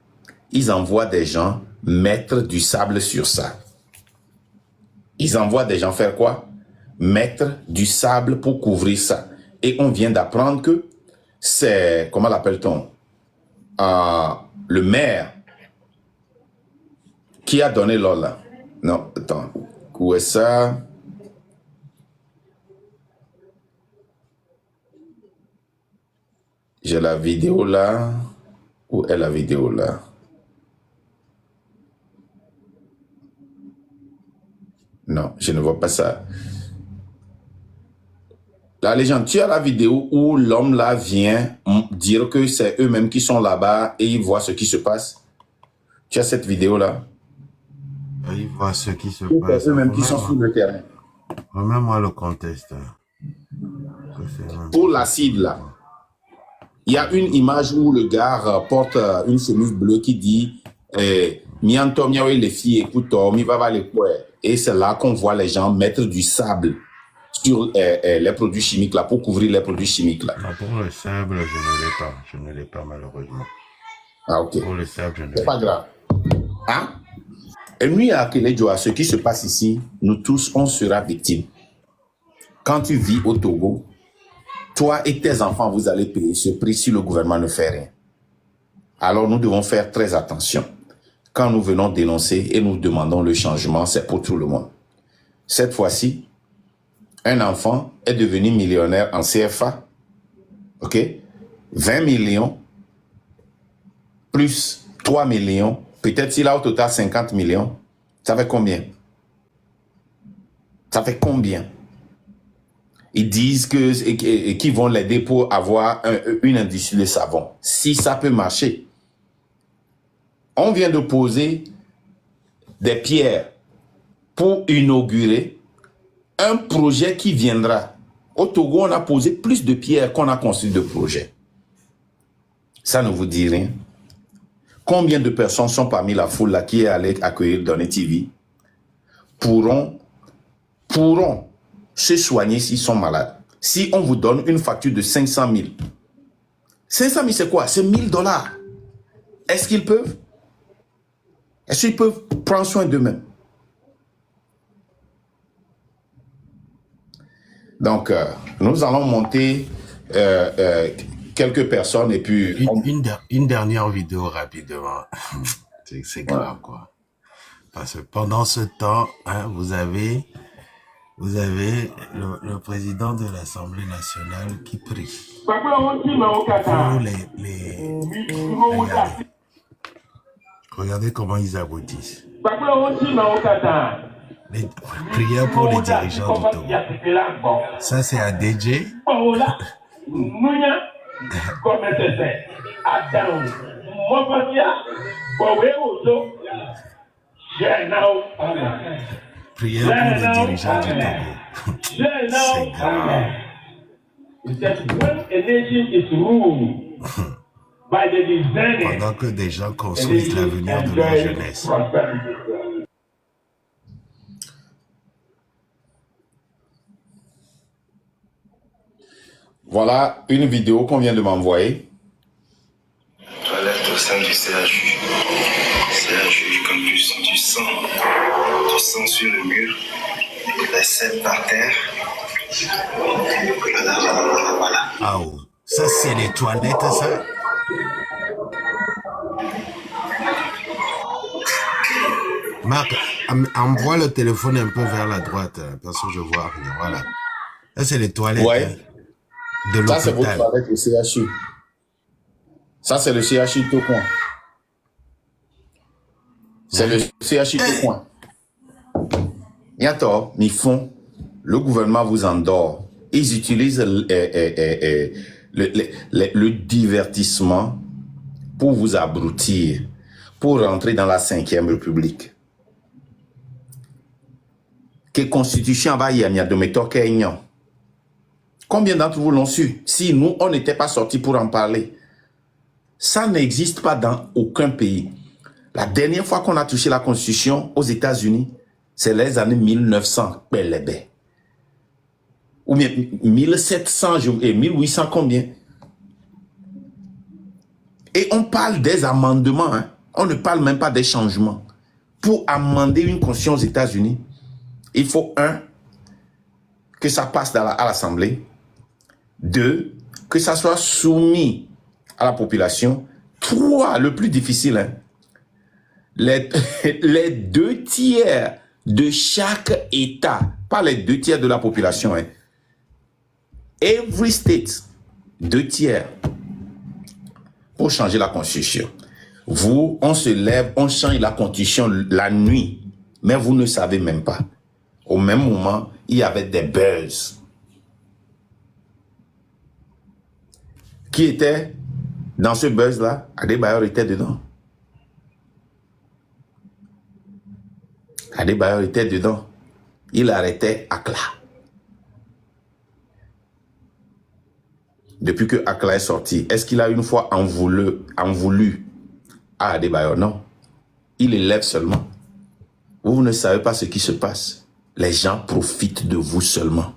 Ils envoient des gens mettre du sable sur ça. Ils envoient des gens faire quoi? Mettre du sable pour couvrir ça. Et on vient d'apprendre que c'est, comment l'appelle-t-on? Le maire qui a donné l'ordre là. Non, attends. Où est ça? J'ai la vidéo là. Où est la vidéo là? Non, je ne vois pas ça. La légende, tu as la vidéo où l'homme là vient dire que c'est eux-mêmes qui sont là-bas et ils voient ce qui se passe. Tu as cette vidéo là? Ils voient ce qui se C'est passe. eux-mêmes qui sont sur le terrain. Remets-moi le contexte. Pour l'acide là, il y a une image où le gars porte une chemise bleue qui dit Mianto miawe les filles écoute mi va les quoi. Et c'est là qu'on voit les gens mettre du sable sur les produits chimiques là pour couvrir les produits chimiques là. Non, pour le sable, je ne l'ai pas. Je ne l'ai pas malheureusement. Ah ok. Pour le sable, je ne l'ai C'est pas grave. Hein? Et nuit à Kelejoa, ce qui se passe ici, nous tous, on sera victimes. Quand tu vis au Togo, toi et tes enfants, vous allez payer ce prix si le gouvernement ne fait rien. Alors nous devons faire très attention. Quand nous venons dénoncer et nous demandons le changement, c'est pour tout le monde. Cette fois-ci, un enfant est devenu millionnaire en CFA. OK? 20 millions plus 3 millions. Peut-être s'il a au total 50 millions. Ça fait combien? Ça fait combien? Ils disent qu'ils vont l'aider pour avoir une industrie de savon. Si ça peut marcher. On vient de poser des pierres pour inaugurer un projet qui viendra. Au Togo, on a posé plus de pierres qu'on a construit de projets. Ça ne vous dit rien. Combien de personnes sont parmi la foule là qui est allée accueillir Donné TV pourront se soigner s'ils sont malades. Si on vous donne une facture de 500 000, 500 000 c'est quoi? C'est $1000. Est-ce qu'ils peuvent? Est-ce qu'ils peuvent prendre soin d'eux-mêmes? Donc, nous allons monter quelques personnes et puis... Une dernière vidéo rapidement. C'est grave, quoi. Parce que pendant ce temps, hein, vous avez vous avez le président de l'Assemblée nationale qui prie pour regardez. Regardez comment ils aboutissent. Les prières pour les dirigeants du Togo. Ça, c'est à DJ. Prière pour les dirigeants du Togo. C'est grave. Pendant que des gens construisent l'avenir de leur jeunesse. Voilà une vidéo qu'on vient de m'envoyer. Toilette au sein du CHU. CHU Campus. Du sang sur le mur. Les selles par terre. Voilà. Ah, oh. Ça, c'est les toilettes, ça? Marc, envoie le téléphone un peu vers la droite, parce que je vois rien. Voilà. Ça, c'est les toilettes de l'hôpital. Ça, c'est votre toilette au CHU. Ça, c'est le CHU Tocoin. C'est le CHU Tocoin. Bientôt, ils font, le gouvernement vous endort. Ils utilisent le divertissement pour vous abrutir, pour rentrer dans la 5e République. Que constitution va y a de méthode Kenyan. Combien d'entre vous l'ont su? Si nous, on n'était pas sortis pour en parler. Ça n'existe pas dans aucun pays. La dernière fois qu'on a touché la constitution aux États-Unis, c'est les années 1900, ou bien 1700 et 1800 combien. Et on parle des amendements, hein. On ne parle même pas des changements. Pour amender une constitution aux États-Unis, il faut 1, que ça passe à l'Assemblée, 2, que ça soit soumis à la population, 3, le plus difficile, hein, les 2 tiers de chaque État, pas les 2 tiers de la population, hein. Every state, 2 tiers pour changer la constitution. Vous, on se lève, on change la constitution la nuit, mais vous ne savez même pas. Au même moment, il y avait des buzz. Qui était dans ce buzz-là? Adebayor était dedans. Adebayor était dedans. Il arrêtait Akla. Depuis que Akla est sorti, est-ce qu'il a une fois en voulu à Adebayor? Non. Il élève seulement. Vous ne savez pas ce qui se passe. Les gens profitent de vous seulement.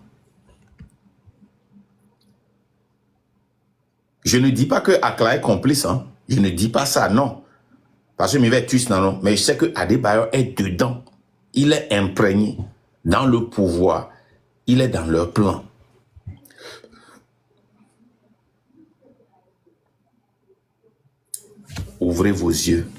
Je ne dis pas que Akla est complice, hein. Je ne dis pas ça, non. Parce que je vais tuer, non. Mais je sais que Adebayor est dedans. Il est imprégné dans le pouvoir. Il est dans leur plan. Ouvrez vos yeux.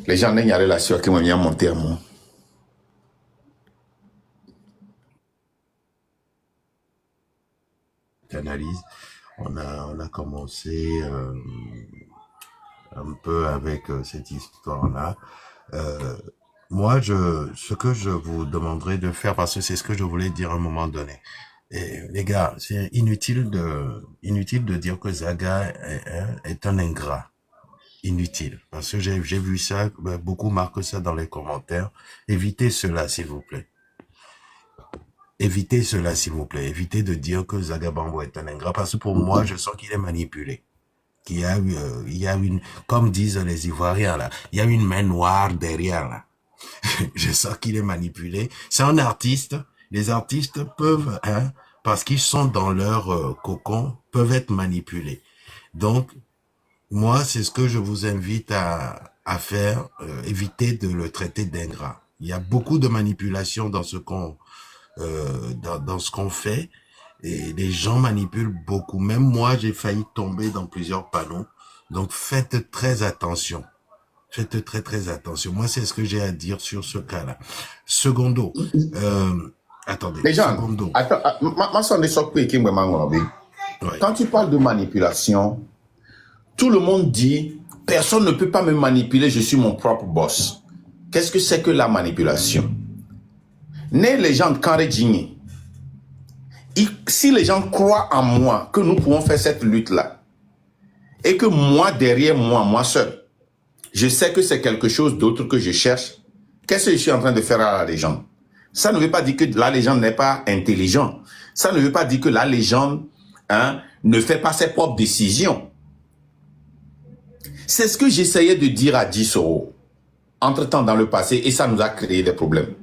Les gens n'ont pas de relation qui m'ont monté à moi. Analyse. On a commencé un peu avec cette histoire-là. Moi, ce que je vous demanderais de faire, parce que c'est ce que je voulais dire à un moment donné. Et, les gars, c'est inutile de dire que Zaga est un ingrat. Inutile. Parce que j'ai vu ça, beaucoup marquent ça dans les commentaires. Évitez cela, s'il vous plaît. Évitez cela, s'il vous plaît. Évitez de dire que Zaga Bambo est un ingrat, parce que pour moi, je sens qu'il est manipulé. Il y a une, comme disent les Ivoiriens là, il y a une main noire derrière là. Je sens qu'il est manipulé. C'est un artiste. Les artistes peuvent, hein, parce qu'ils sont dans leur cocon, peuvent être manipulés. Donc, moi, c'est ce que je vous invite à faire. Évitez de le traiter d'ingrat. Il y a beaucoup de manipulation dans ce qu'on dans ce qu'on fait, et les gens manipulent beaucoup. Même moi, j'ai failli tomber dans plusieurs panneaux Donc faites très attention. Faites très attention. Moi, c'est ce que j'ai à dire sur ce cas-là. Secondo, attendez, Les gens, secondo. attends, Ouais. quand tu parles de manipulation, tout le monde dit, personne ne peut pas me manipuler, je suis mon propre boss. Qu'est-ce que c'est que la manipulation? Les gens de Kanredjini, si les gens croient en moi, que nous pouvons faire cette lutte-là, et que moi, derrière moi, moi seul, je sais que c'est quelque chose d'autre que je cherche, qu'est-ce que je suis en train de faire à la légende? Ça ne veut pas dire que la légende n'est pas intelligent. Ça ne veut pas dire que la légende ne fait pas ses propres décisions. C'est ce que j'essayais de dire à Dissoro, entre-temps dans le passé, et ça nous a créé des problèmes.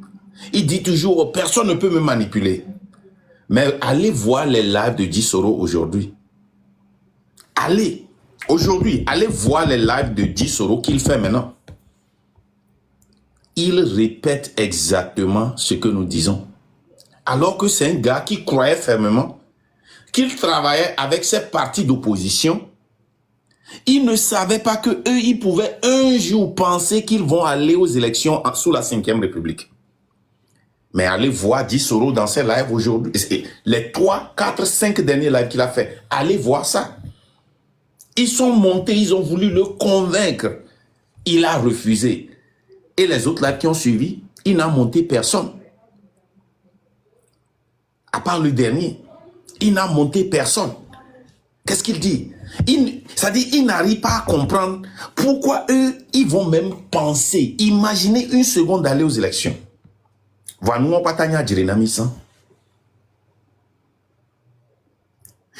Il dit toujours, oh, personne ne peut me manipuler. Mais allez voir les lives de Dissoro aujourd'hui. Allez voir les lives de Dissoro qu'il fait maintenant. Il répète exactement ce que nous disons. Alors que c'est un gars qui croyait fermement qu'il travaillait avec ses partis d'opposition. Il ne savait pas que eux, ils pouvaient un jour penser qu'ils vont aller aux élections sous la 5e République. Mais allez voir Dissoro dans ses lives aujourd'hui. Les 3, 4, 5 derniers lives qu'il a fait. Allez voir ça. Ils sont montés, ils ont voulu le convaincre. Il a refusé. Et les autres lives qui ont suivi, il n'a monté personne. À part le dernier, il n'a monté personne. Qu'est-ce qu'il dit? C'est-à-dire, il n'arrive pas à comprendre pourquoi eux, ils vont même penser, imaginer une seconde d'aller aux élections. Voilà, nous, on pas tanya djirenami ça.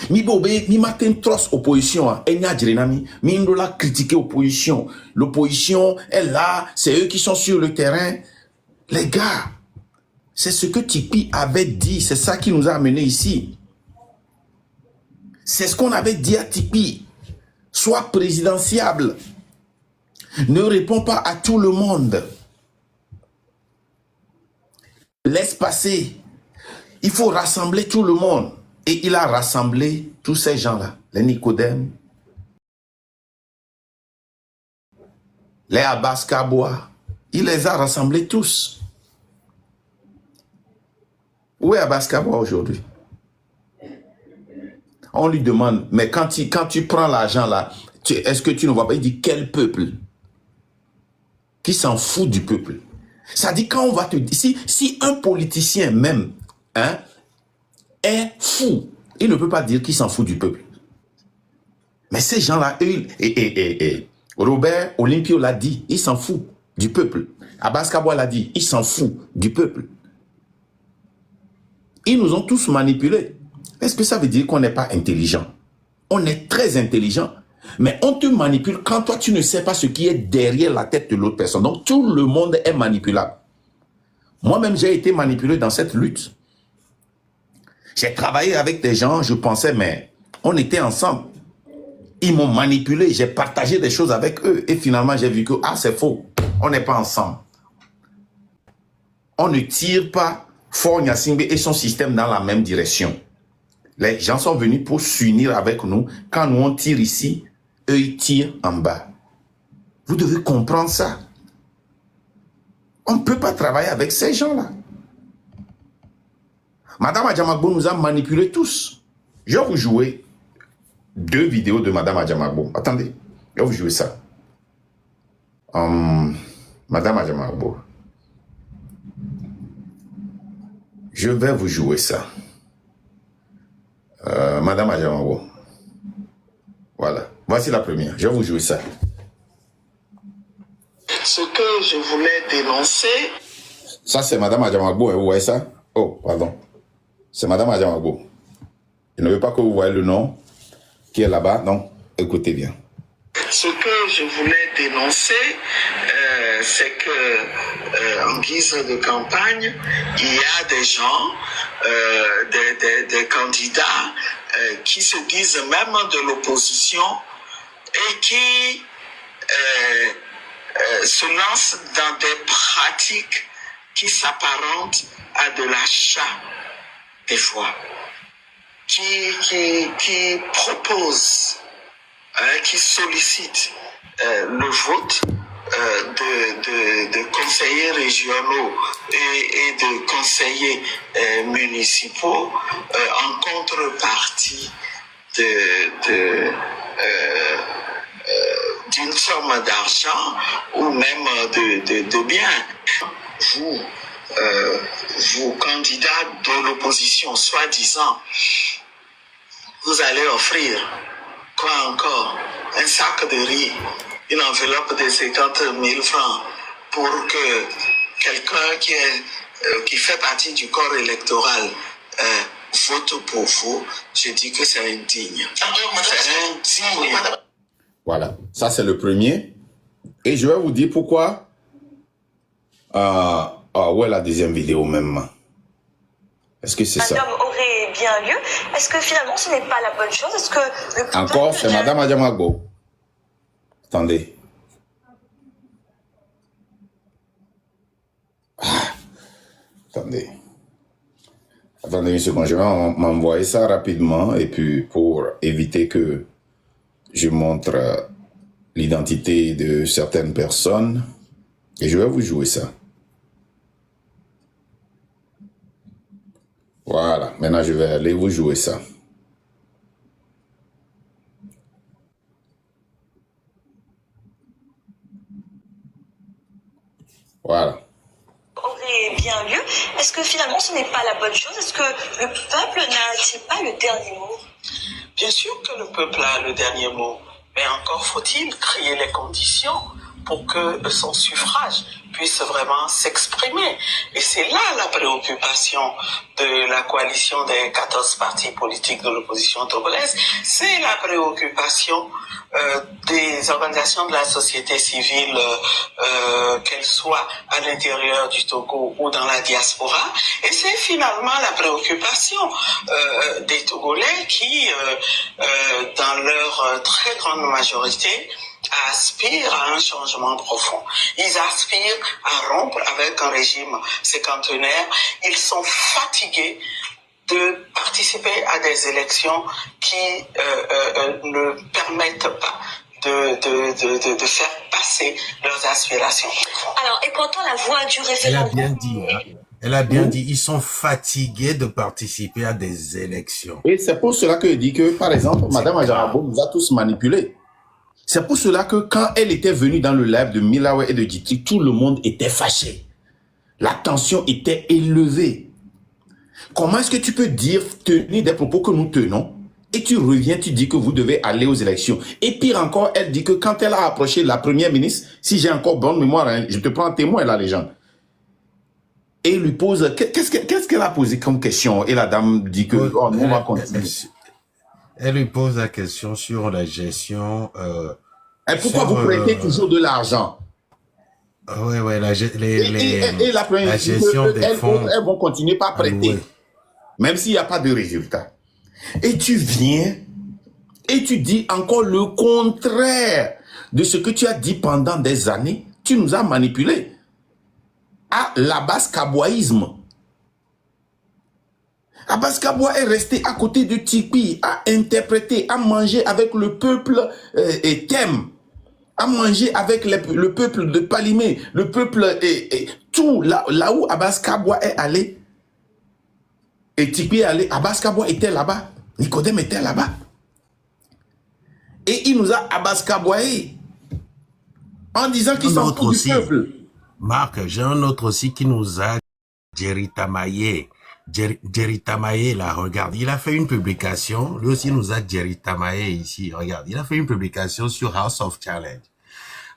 Mi bobe, mi matin trosse opposition, enya djirenami, mi ndola critiquer opposition. L'opposition est là, c'est eux qui sont sur le terrain. Les gars, c'est ce que Tipi avait dit, c'est ça qui nous a amenés ici. C'est ce qu'on avait dit à Tipi. Sois présidentiable. Ne réponds pas à tout le monde. Laisse passer. Il faut rassembler tout le monde. Et il a rassemblé tous ces gens-là. Les Nicodèmes, les Abbas Kaboua. Il les a rassemblés tous. Où est Abbas Kaboua aujourd'hui? On lui demande, mais quand tu prends l'argent là, est-ce que tu ne vois pas? Il dit, quel peuple? Qui s'en fout du peuple? Ça dit, quand on va te dire, si un politicien même est fou, il ne peut pas dire qu'il s'en fout du peuple. Mais ces gens-là, Robert Olympio l'a dit, il s'en fout du peuple. Abbas Kaboua l'a dit, il s'en fout du peuple. Ils nous ont tous manipulés. Est-ce que ça veut dire qu'on n'est pas intelligent? On est très intelligent, mais on te manipule quand toi tu ne sais pas ce qui est derrière la tête de l'autre personne. Donc tout le monde est manipulable. Moi-même j'ai été manipulé dans cette lutte. J'ai travaillé avec des gens, je pensais, mais on était ensemble. Ils m'ont manipulé, j'ai partagé des choses avec eux et finalement j'ai vu que c'est faux, on n'est pas ensemble. On ne tire pas Faure Gnassingbé et son système dans la même direction. Les gens sont venus pour s'unir avec nous. Quand nous on tire ici, eux ils tirent en bas. Vous devez comprendre ça. On ne peut pas travailler avec ces gens-là. Madame Adjamagbo nous a manipulés tous. Je vais vous jouer 2 vidéos de Madame Adjamagbo. Attendez, je vais vous jouer ça. Madame Adjamagbo. Je vais vous jouer ça. Madame Adjamagbo. Voilà. Voici la première. Je vais vous jouer ça. Ce que je voulais dénoncer. Ça, c'est Madame Adjamagbo. Vous voyez ça? Oh, pardon. C'est Madame Adjamagbo. Je ne veux pas que vous voyez le nom qui est là-bas. Donc, écoutez bien. Ce que je voulais dénoncer, c'est que en guise de campagne, il y a des gens, des candidats qui se disent même de l'opposition et qui se lancent dans des pratiques qui s'apparentent à de l'achat des voix, qui proposent qui sollicite le vote de conseillers régionaux et de conseillers municipaux en contrepartie d'une somme d'argent ou même de biens. Vous candidats de l'opposition, soi-disant, vous allez offrir quoi encore? Un sac de riz, une enveloppe de 50 000 francs pour que quelqu'un qui fait partie du corps électoral vote pour vous. Je dis que c'est indigne. C'est indigne. Voilà, ça c'est le premier. Et je vais vous dire pourquoi. Où est la deuxième vidéo même? Est-ce que c'est ça? Madame aurait bien lieu. Est-ce que finalement ce n'est pas la bonne chose? Est-ce que le Encore, c'est Madame Adjamagbo. Attendez. Attendez. Attendez une seconde, je vais m'envoyer ça rapidement et puis pour éviter que je montre l'identité de certaines personnes et je vais vous jouer ça. Voilà, maintenant je vais aller vous jouer ça. Voilà. aurait bien lieu. Est-ce que finalement ce n'est pas la bonne chose? Est-ce que le peuple n'a-t-il pas le dernier mot? Bien sûr que le peuple a le dernier mot, mais encore faut-il créer les conditions pour que son suffrage puisse vraiment s'exprimer. Et c'est là la préoccupation de la coalition des 14 partis politiques de l'opposition togolaise. C'est la préoccupation des organisations de la société civile, qu'elles soient à l'intérieur du Togo ou dans la diaspora. Et c'est finalement la préoccupation des Togolais qui, dans leur très grande majorité, aspirent à un changement profond. Ils aspirent à rompre avec un régime séquentenaire. Ils sont fatigués de participer à des élections qui ne permettent pas de faire passer leurs aspirations. Alors, et pourtant la voix du Elle a référendum... bien dit, hein. Elle a bien dit, ils sont fatigués de participer à des élections. Et c'est pour cela que je dis que, par exemple, Madame Adjamagbo nous a tous manipulés. C'est pour cela que quand elle était venue dans le live de Milawe et de Djitri, tout le monde était fâché. La tension était élevée. Comment est-ce que tu peux dire, tenir des propos que nous tenons, et tu reviens, tu dis que vous devez aller aux élections. Et pire encore, elle dit que quand elle a approché la première ministre, si j'ai encore bonne mémoire, hein, je te prends témoin, la légende. Et il lui pose, qu'est-ce qu'elle a posé comme question? Et la dame dit que, oh, nous, on va continuer. Elle lui pose la question sur la gestion. Et pourquoi vous prêtez toujours de l'argent? Oui, Et la première la dit gestion que des fonds. elles vont continuer par prêter, alloués. même s'il n'y a pas de résultat. Et tu viens et tu dis encore le contraire de ce que tu as dit pendant des années. Tu nous as manipulés à l'Abbas Kabouaïsme. Abbas Kabwa est resté à côté de Tikpi, à interpréter, à manger avec le peuple et Thème, à manger avec le peuple de Palimé, le peuple et tout, là où Abbas Kabwa est allé, et Tikpi est allé, Abbas Kabwa était là-bas, Nicodème était là-bas. Et il nous a Abbas Kabwaé en disant qu'ils sont tous du peuple. Marc, j'ai un autre aussi qui nous a Djeritamaye. Djeritamaye, là, regarde, il a fait une publication, lui aussi nous a Djeritamaye ici, regarde, il a fait une publication sur House of Challenge.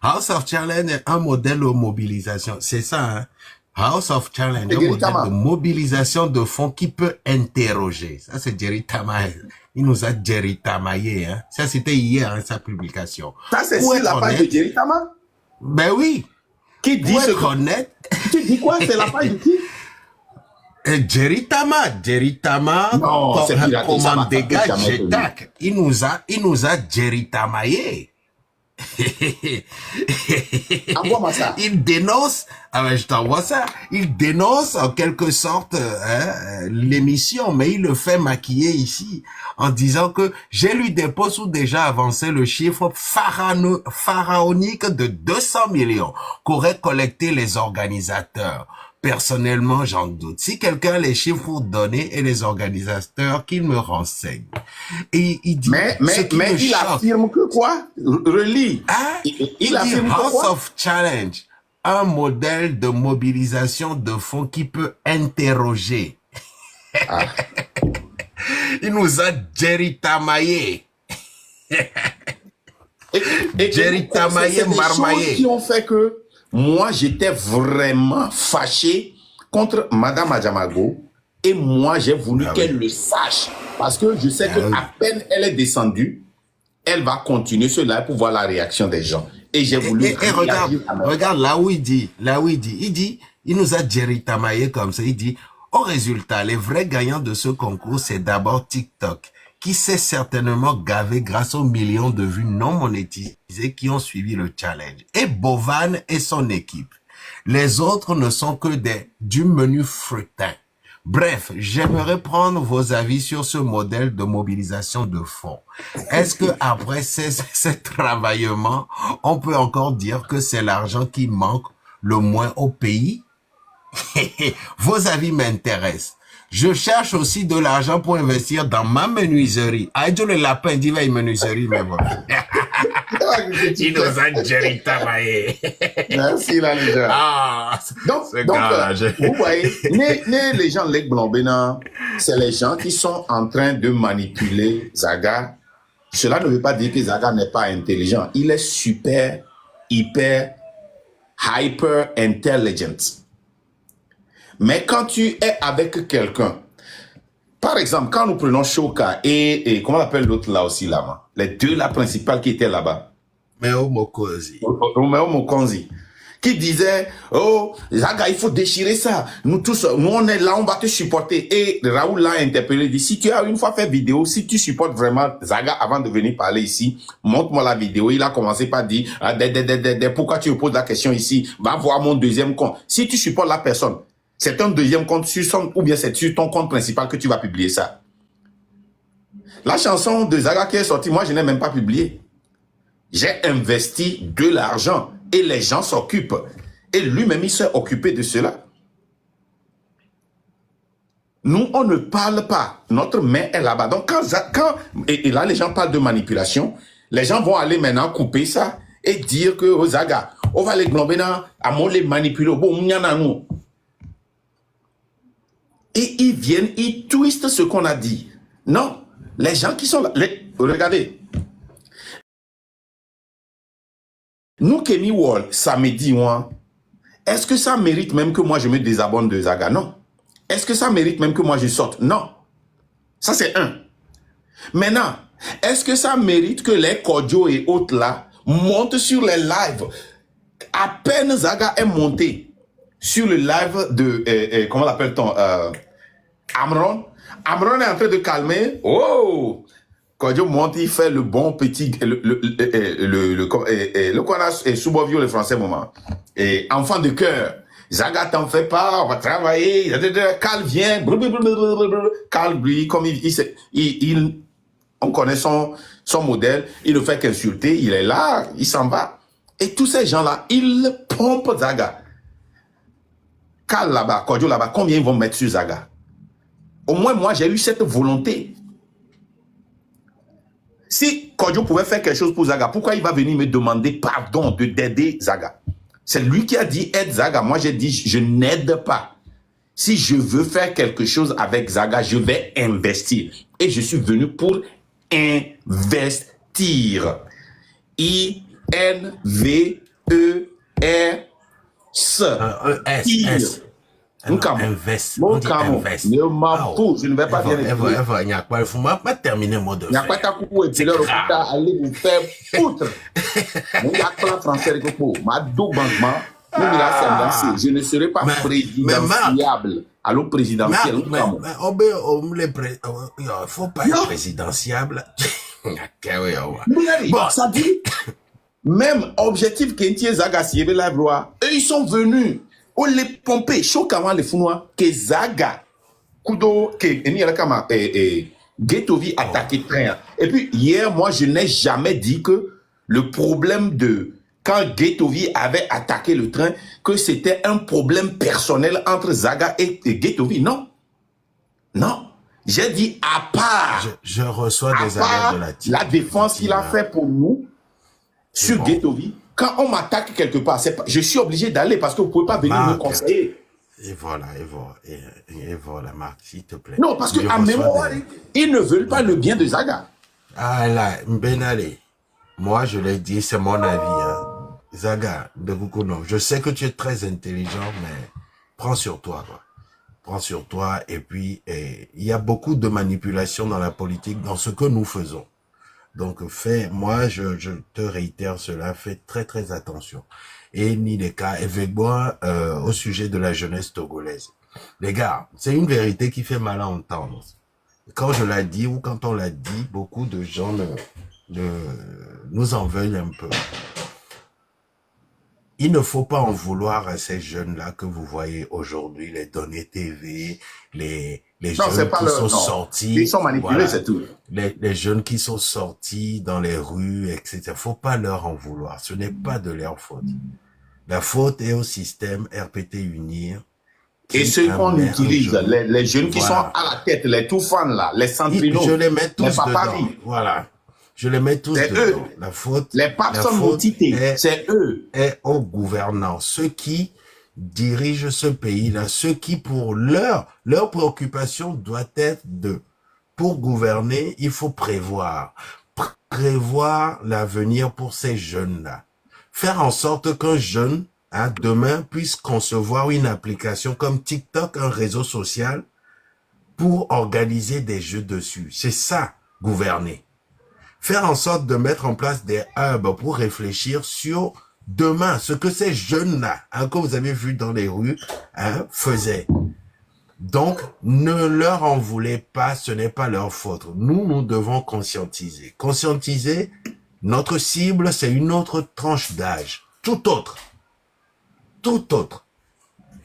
House of Challenge est un modèle de mobilisation, c'est ça, hein? House of Challenge, un modèle de mobilisation de fonds qui peut interroger. Ça, c'est Djeritamaye. Il nous a Djeritamaye, hein? Ça, c'était hier, hein, sa publication. Ça, c'est sur la page de Djeritama? Ben oui. Qui dit ce honnête? Tu dis quoi? C'est la page de qui? Djeritama, non, c'est comment dégage, il nous a Djeritamaye. Envoie-moi ça. Il dénonce, ah ben je t'envoie ça, il dénonce en quelque sorte l'émission, mais il le fait maquiller ici en disant que j'ai lu des posts où déjà avancé le chiffre pharaonique de 200 millions qu'auraient collecté les organisateurs. Personnellement, j'en doute. Si quelqu'un a les chiffres pour donner et les organisateurs, qu'il me renseigne. Et il dit, Mais ce qui me il choque, affirme que quoi? Relis. hein? Il Il dit affirme que House quoi? of Challenge, un modèle de mobilisation de fonds qui peut interroger. Ah. Il nous a Jerry Tamaye. Jerry Tamaye c'est des marmaillé. choses qui ont fait que moi, j'étais vraiment fâché contre Madame Adjamago et moi, j'ai voulu qu'elle le sache parce que je sais que à peine elle est descendue, elle va continuer cela pour voir la réaction des gens. Et j'ai voulu Et regarde là où il dit, il nous a Jerry Tamaye comme ça, il dit, au résultat, les vrais gagnants de ce concours, c'est d'abord TikTok, qui s'est certainement gavé grâce aux millions de vues non monétisées qui ont suivi le challenge. Et Bovan et son équipe. Les autres ne sont que du menu frutin. Bref, j'aimerais prendre vos avis sur ce modèle de mobilisation de fonds. Est-ce que après ces travaillements, on peut encore dire que c'est l'argent qui manque le moins au pays? Vos avis m'intéressent. Je cherche aussi de l'argent pour investir dans ma menuiserie. Aïe, le lapin dit va une menuiserie, mais bon. Il nous a Jerry Tamaye. Merci, là, les gens. Ah, Donc, vous voyez, les gens Lek Blombena, c'est les gens qui sont en train de manipuler Zaga. Cela ne veut pas dire que Zaga n'est pas intelligent. Il est super, hyper, hyper intelligent. Mais quand tu es avec quelqu'un, par exemple, quand nous prenons Shoka et comment on appelle l'autre là aussi là-bas, les deux là principales qui étaient là-bas. Meo Mokonzi. Romeo Mokonzi. Qui disait, oh, Zaga, il faut déchirer ça. Nous tous, nous on est là, on va te supporter. Et Raoul l'a interpellé, il dit, si tu as une fois fait vidéo, si tu supportes vraiment Zaga avant de venir parler ici, montre-moi la vidéo. Il a commencé par dire, pourquoi tu me poses la question ici? Va voir mon deuxième compte. Si tu supportes la personne, c'est un deuxième compte sur son, ou bien c'est sur ton compte principal que tu vas publier ça. La chanson de Zaga qui est sortie, moi je n'ai même pas publié. J'ai investi de l'argent et les gens s'occupent. Et lui-même, il s'est occupé de cela. Nous, on ne parle pas. Notre main est là-bas. Donc, et là, les gens parlent de manipulation. Les gens vont aller maintenant couper ça et dire que, oh, Zaga, on va les glomber à les manipuler. Bon, on y en a nous. Et ils viennent, ils twistent ce qu'on a dit. Non, les gens qui sont là, regardez. Nous, Kenny Wall, samedi, est-ce que ça mérite même que moi je me désabonne de Zaga? Non. Est-ce que ça mérite même que moi je sorte? Non. Ça, c'est un. Maintenant, est-ce que ça mérite que les Kodjo et autres là montent sur les lives? À peine Zaga est monté sur le live de, comment l'appelle-t-on, Amron. Amron est en train de calmer. Oh! Kodjo monte, il fait le bon petit, le qu'on a, Soubovio, le français moment. Et enfant de cœur. Zaga, t'en fais pas, on va travailler. Cal vient. Cal, lui, comme on connaît son modèle, il ne fait qu'insulter, il est là, il s'en va. Et tous ces gens-là, ils pompent Zaga. Cal là-bas, Kodjo là-bas, combien ils vont mettre sur Zaga? Au moins, moi, j'ai eu cette volonté. Si Kodjo pouvait faire quelque chose pour Zaga, pourquoi il va venir me demander pardon d'aider Zaga? C'est lui qui a dit aide Zaga. Moi, j'ai dit je n'aide pas. Si je veux faire quelque chose avec Zaga, je vais investir. Et je suis venu pour investir. I-N-V-E-R-S. S. Je ne vais pas bien écrire. Il n'y a pas terminé le mot de il n'y a pas ta coupe et puis là, allez vous faire foutre. Il n'y a pas la français de coupe. Ma double banquement, je ne serai pas présidentiable. Allô, présidentiel. Il ne faut pas être présidentiable. Bon, ça dit, Même objectif Kentie Zaga Siebe la loi, eux ils sont venus. On les pomper, chaud comment les founois, que Zaga, Kudo, que Enialakama et Getovi attaqué train. Et puis hier, moi je n'ai jamais dit que le problème de quand Getovi avait attaqué le train, que c'était un problème personnel entre Zaga et Getovi. Non. Non. J'ai dit à part. Je reçois à des part alertes de la team. la défense qu'il a fait pour nous sur bon. Getovi. Quand on m'attaque quelque part, je suis obligé d'aller parce que vous ne pouvez pas venir Marc, me conseiller. Et voilà, Marc, s'il te plaît. Non, parce qu'à mémoire, ils ne veulent pas le bien de Zaga. Ah là, Benale, moi je l'ai dit, c'est mon avis. Hein. Zaga, de Bukuno, je sais que tu es très intelligent, mais prends sur toi, quoi. Prends sur toi, et puis il y a beaucoup de manipulation dans la politique, dans ce que nous faisons. Donc moi je te réitère cela, fais très très attention. Et ni les cas, avec moi, au sujet de la jeunesse togolaise. Les gars, c'est une vérité qui fait mal à entendre. Quand je l'ai dit ou quand on l'a dit, beaucoup de gens nous en veulent un peu. Il ne faut pas en vouloir à ces jeunes-là que vous voyez aujourd'hui, les données TV, les jeunes qui sont sortis. Ils sont manipulés, voilà, c'est tout. Les jeunes qui sont sortis dans les rues, etc. Faut pas leur en vouloir. Ce n'est pas de leur faute. La faute est au système RPT Unir. Et ceux qu'on utilise, les jeunes qui sont à la tête, les tout fans là, les centrinaux. Je les mets tous dedans. Voilà. Je les mets tous dedans. Eux. La faute. Les personnes motivées, c'est eux. Est aux gouvernants. Ceux qui dirigent ce pays-là, ceux qui pour leur préoccupation doit être pour gouverner, il faut prévoir l'avenir pour ces jeunes-là. Faire en sorte qu'un jeune, demain, puisse concevoir une application comme TikTok, un réseau social, pour organiser des jeux dessus. C'est ça, gouverner. Faire en sorte de mettre en place des hubs pour réfléchir sur demain, ce que ces jeunes-là, que vous avez vu dans les rues, faisaient. Donc, ne leur en voulez pas, ce n'est pas leur faute. Nous devons conscientiser. Conscientiser, notre cible, c'est une autre tranche d'âge. Tout autre.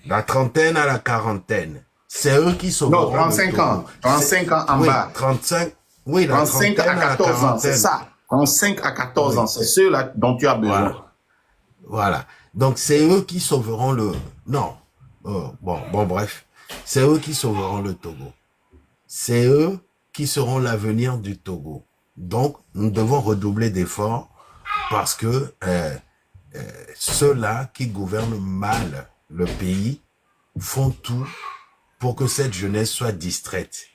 La trentaine à la quarantaine. C'est eux qui sont... Non, 35 ans. 35 ans en bas. 35, oui, la 35 à 14 ans, c'est ça. 35 à 14 ans, c'est ceux-là dont tu as besoin. Voilà. Donc, c'est eux qui sauveront le... Non. Bref. C'est eux qui sauveront le Togo. C'est eux qui seront l'avenir du Togo. Donc, nous devons redoubler d'efforts parce que ceux-là qui gouvernent mal le pays font tout pour que cette jeunesse soit distraite.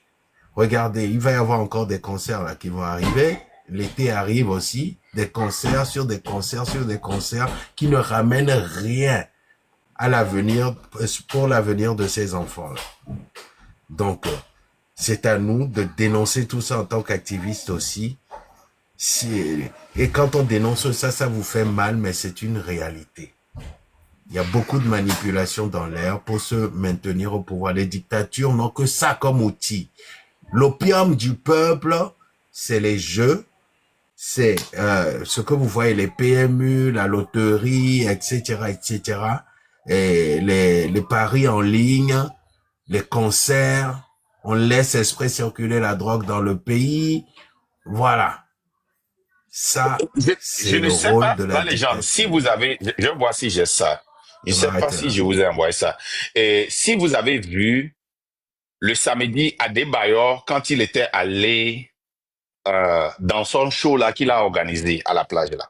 Regardez, il va y avoir encore des concerts là qui vont arriver. L'été arrive aussi. Des concerts sur des concerts sur des concerts qui ne ramènent rien à l'avenir, pour l'avenir de ces enfants-là. Donc, c'est à nous de dénoncer tout ça en tant qu'activistes aussi. Et quand on dénonce ça, ça vous fait mal, mais c'est une réalité. Il y a beaucoup de manipulation dans l'air pour se maintenir au pouvoir. Les dictatures n'ont que ça comme outil. L'opium du peuple, c'est les jeux, c'est ce que vous voyez, les PMU, la loterie, etc., et les paris en ligne, les concerts, on laisse exprès circuler la drogue dans le pays. Voilà. Ça, je ne sais pas, dans les gens, si vous avez, je vois si j'ai ça. Je ne sais pas si je vous ai envoyé ça. Et si vous avez vu le samedi à Adebayor, quand il était allé dans son show là qu'il a organisé à la plage là.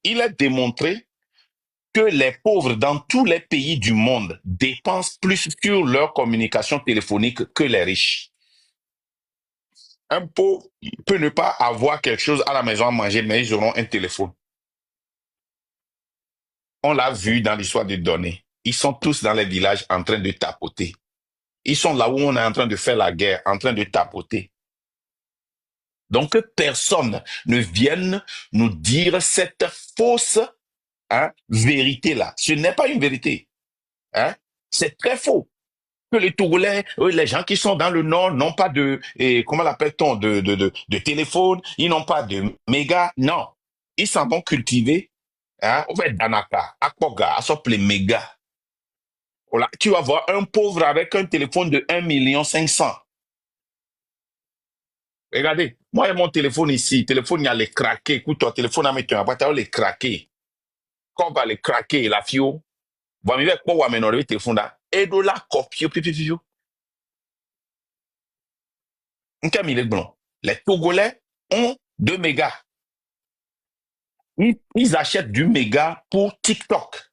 Il a démontré que les pauvres dans tous les pays du monde dépensent plus sur leur communication téléphonique que les riches. Un pauvre peut ne pas avoir quelque chose à la maison à manger, mais ils auront un téléphone. On l'a vu dans l'histoire des données. Ils sont tous dans les villages en train de tapoter. Ils sont là où on est en train de faire la guerre, en train de tapoter. Donc, que personne ne vienne nous dire cette fausse vérité-là. Ce n'est pas une vérité. Hein? C'est très faux. Que les Togolais, les gens qui sont dans le Nord n'ont pas comment l'appelle-t-on, de téléphone, ils n'ont pas de méga. Non. Ils s'en vont cultiver, au fait Danaka, Akpoga, à les méga. Voilà. Tu vas voir un pauvre avec un téléphone de 1,5 million. Regardez, moi et mon téléphone ici, téléphone, il y a les craqués. Écoute, ton téléphone a mis un appareil, les craqués. Quand on va les craquer, la fio, vous avez quoi, vous avez le téléphone là, et de la copie, pipipipio. Les Togolais ont 2 mégas. Ils achètent du méga pour TikTok.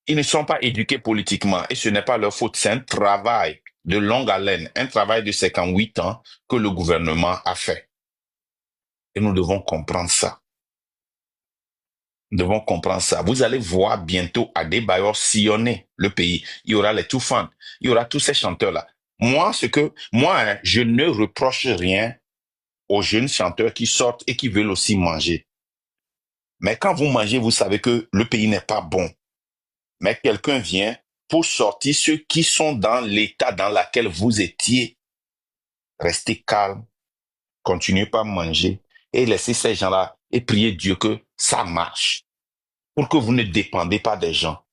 Ils ne sont pas éduqués politiquement et ce n'est pas leur faute. C'est un travail de longue haleine, un travail de 58 ans que le gouvernement a fait. Et nous devons comprendre ça. Nous devons comprendre ça. Vous allez voir bientôt Adebayor sillonner le pays. Il y aura les Toufan, il y aura tous ces chanteurs-là. Moi, je ne reproche rien aux jeunes chanteurs qui sortent et qui veulent aussi manger. Mais quand vous mangez, vous savez que le pays n'est pas bon. Mais quelqu'un vient pour sortir ceux qui sont dans l'état dans lequel vous étiez. Restez calme, continuez pas à manger et laissez ces gens-là et priez Dieu que ça marche. Pour que vous ne dépendez pas des gens.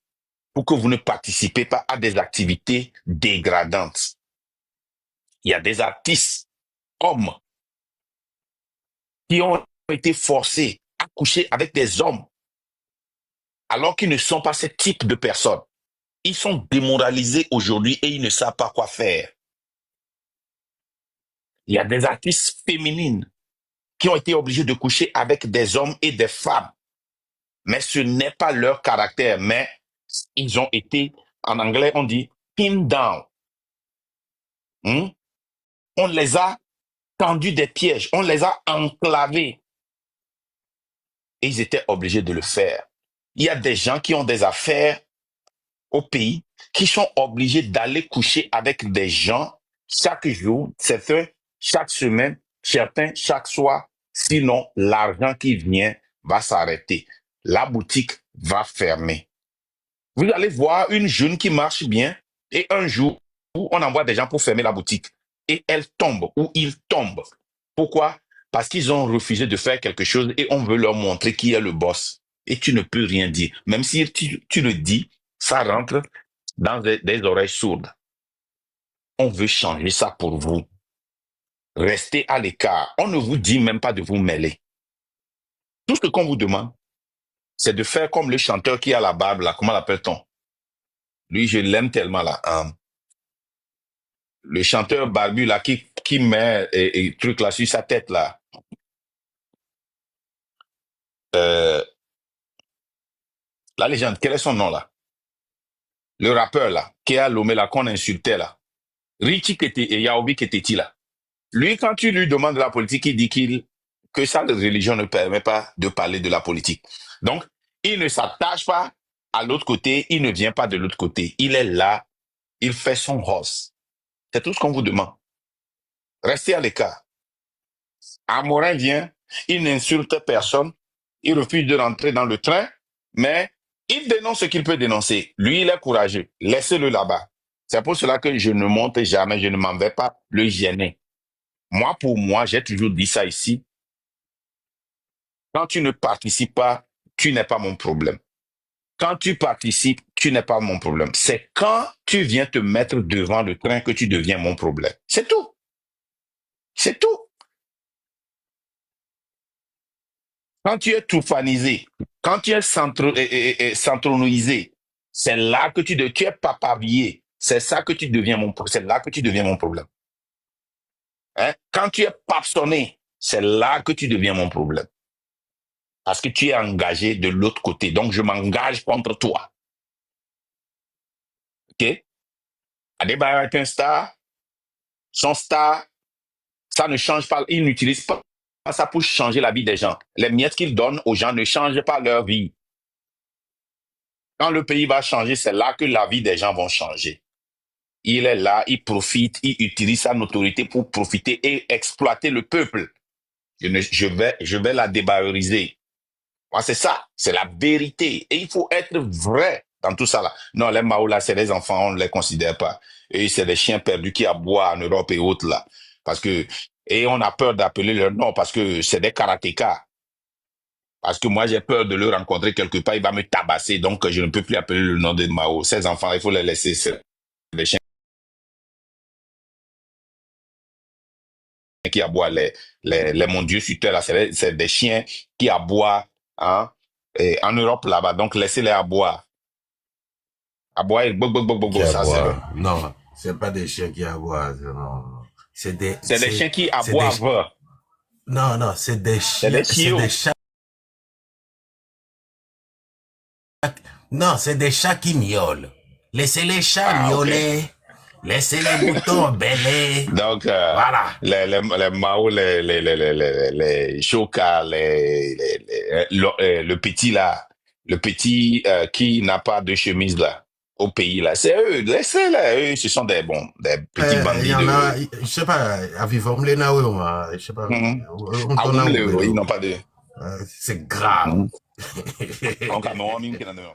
Pour que vous ne participez pas à des activités dégradantes. Il y a des artistes, hommes, qui ont été forcés à coucher avec des hommes alors qu'ils ne sont pas ce type de personnes. Ils sont démoralisés aujourd'hui et ils ne savent pas quoi faire. Il y a des artistes féminines qui ont été obligés de coucher avec des hommes et des femmes. Mais ce n'est pas leur caractère, mais ils ont été, en anglais on dit, pinned down. On les a tendus des pièges, on les a enclavés. Et ils étaient obligés de le faire. Il y a des gens qui ont des affaires au pays, qui sont obligés d'aller coucher avec des gens chaque jour, certains chaque semaine, certains chaque soir. Sinon, l'argent qui vient va s'arrêter. La boutique va fermer. Vous allez voir une jeune qui marche bien et un jour, on envoie des gens pour fermer la boutique et elle tombe ou il tombe. Pourquoi? Parce qu'ils ont refusé de faire quelque chose et on veut leur montrer qui est le boss. Et tu ne peux rien dire. Même si tu le dis, ça rentre dans des oreilles sourdes. On veut changer ça pour vous. Restez à l'écart. On ne vous dit même pas de vous mêler. Tout ce qu'on vous demande, c'est de faire comme le chanteur qui a la barbe là. Comment l'appelle-t-on? Lui, je l'aime tellement là. Le chanteur barbu là qui met truc là sur sa tête là. La légende, quel est son nom là? Le rappeur là, qui a nommé là, qu'on insultait là. Richie et Yaobi Keteti là. Lui, quand tu lui demandes de la politique, il dit que sa religion ne permet pas de parler de la politique. Donc, il ne s'attache pas à l'autre côté, il ne vient pas de l'autre côté. Il est là, il fait son host. C'est tout ce qu'on vous demande. Restez à l'écart. Amorin vient, il n'insulte personne, il refuse de rentrer dans le train, mais il dénonce ce qu'il peut dénoncer. Lui, il est courageux. Laissez-le là-bas. C'est pour cela que je ne monte jamais, je ne m'en vais pas le gêner. Moi, pour moi, j'ai toujours dit ça ici. Quand tu ne participes pas, tu n'es pas mon problème. Quand tu participes, tu n'es pas mon problème. C'est quand tu viens te mettre devant le train que tu deviens mon problème. C'est tout. C'est tout. Quand tu es toufanisé, quand tu es centronisé, c'est là que tu es papavillé. C'est ça que tu deviens c'est là que tu deviens mon problème. Hein? Quand tu es papsonné, c'est là que tu deviens mon problème. Parce que tu es engagé de l'autre côté. Donc, je m'engage contre toi. OK? Adebayor est un star. Son star, ça ne change pas. Il n'utilise pas ça pour changer la vie des gens. Les miettes qu'il donne aux gens ne changent pas leur vie. Quand le pays va changer, c'est là que la vie des gens vont changer. il est là, il profite, il utilise sa notoriété pour profiter et exploiter le peuple. Je vais la dévaloriser. Moi, c'est ça, c'est la vérité. Et il faut être vrai dans tout ça là. Non, les Mao là, c'est des enfants, on ne les considère pas. Et c'est des chiens perdus qui aboient en Europe et autres là. Parce que, et on a peur d'appeler leur nom parce que c'est des karatékas. Parce que moi, j'ai peur de le rencontrer quelque part, il va me tabasser. Donc, je ne peux plus appeler le nom de Mao. Ces enfants, il faut les laisser. C'est des chiens qui aboient. Mon Dieu sur terre, là, c'est des chiens qui aboient, hein, et en Europe là-bas. Donc, laissez-les aboyer. Aboyer, Qui ça c'est. aboient. Non, c'est pas des chiens qui aboient. Non. C'est des chiens qui c'est des, aboient. non, c'est des C'est chiens, des c'est chiots. des chats. Non, c'est des chats qui miaulent. Laissez les chats Ah, ok. miauler. Laissez les moutons bêler. Donc, Voilà. les Mao, les Choka, le petit là, le petit qui n'a pas de chemise là, au pays là, c'est eux, laissez-les, eux, ce sont des petits Il bandits y en a, de. je sais pas, à vivre, je sais pas, Mhm. on Ah, t'en a ils ouvert. n'ont pas de. C'est grave. Mhm. Donc, à nous, on a une qui en a.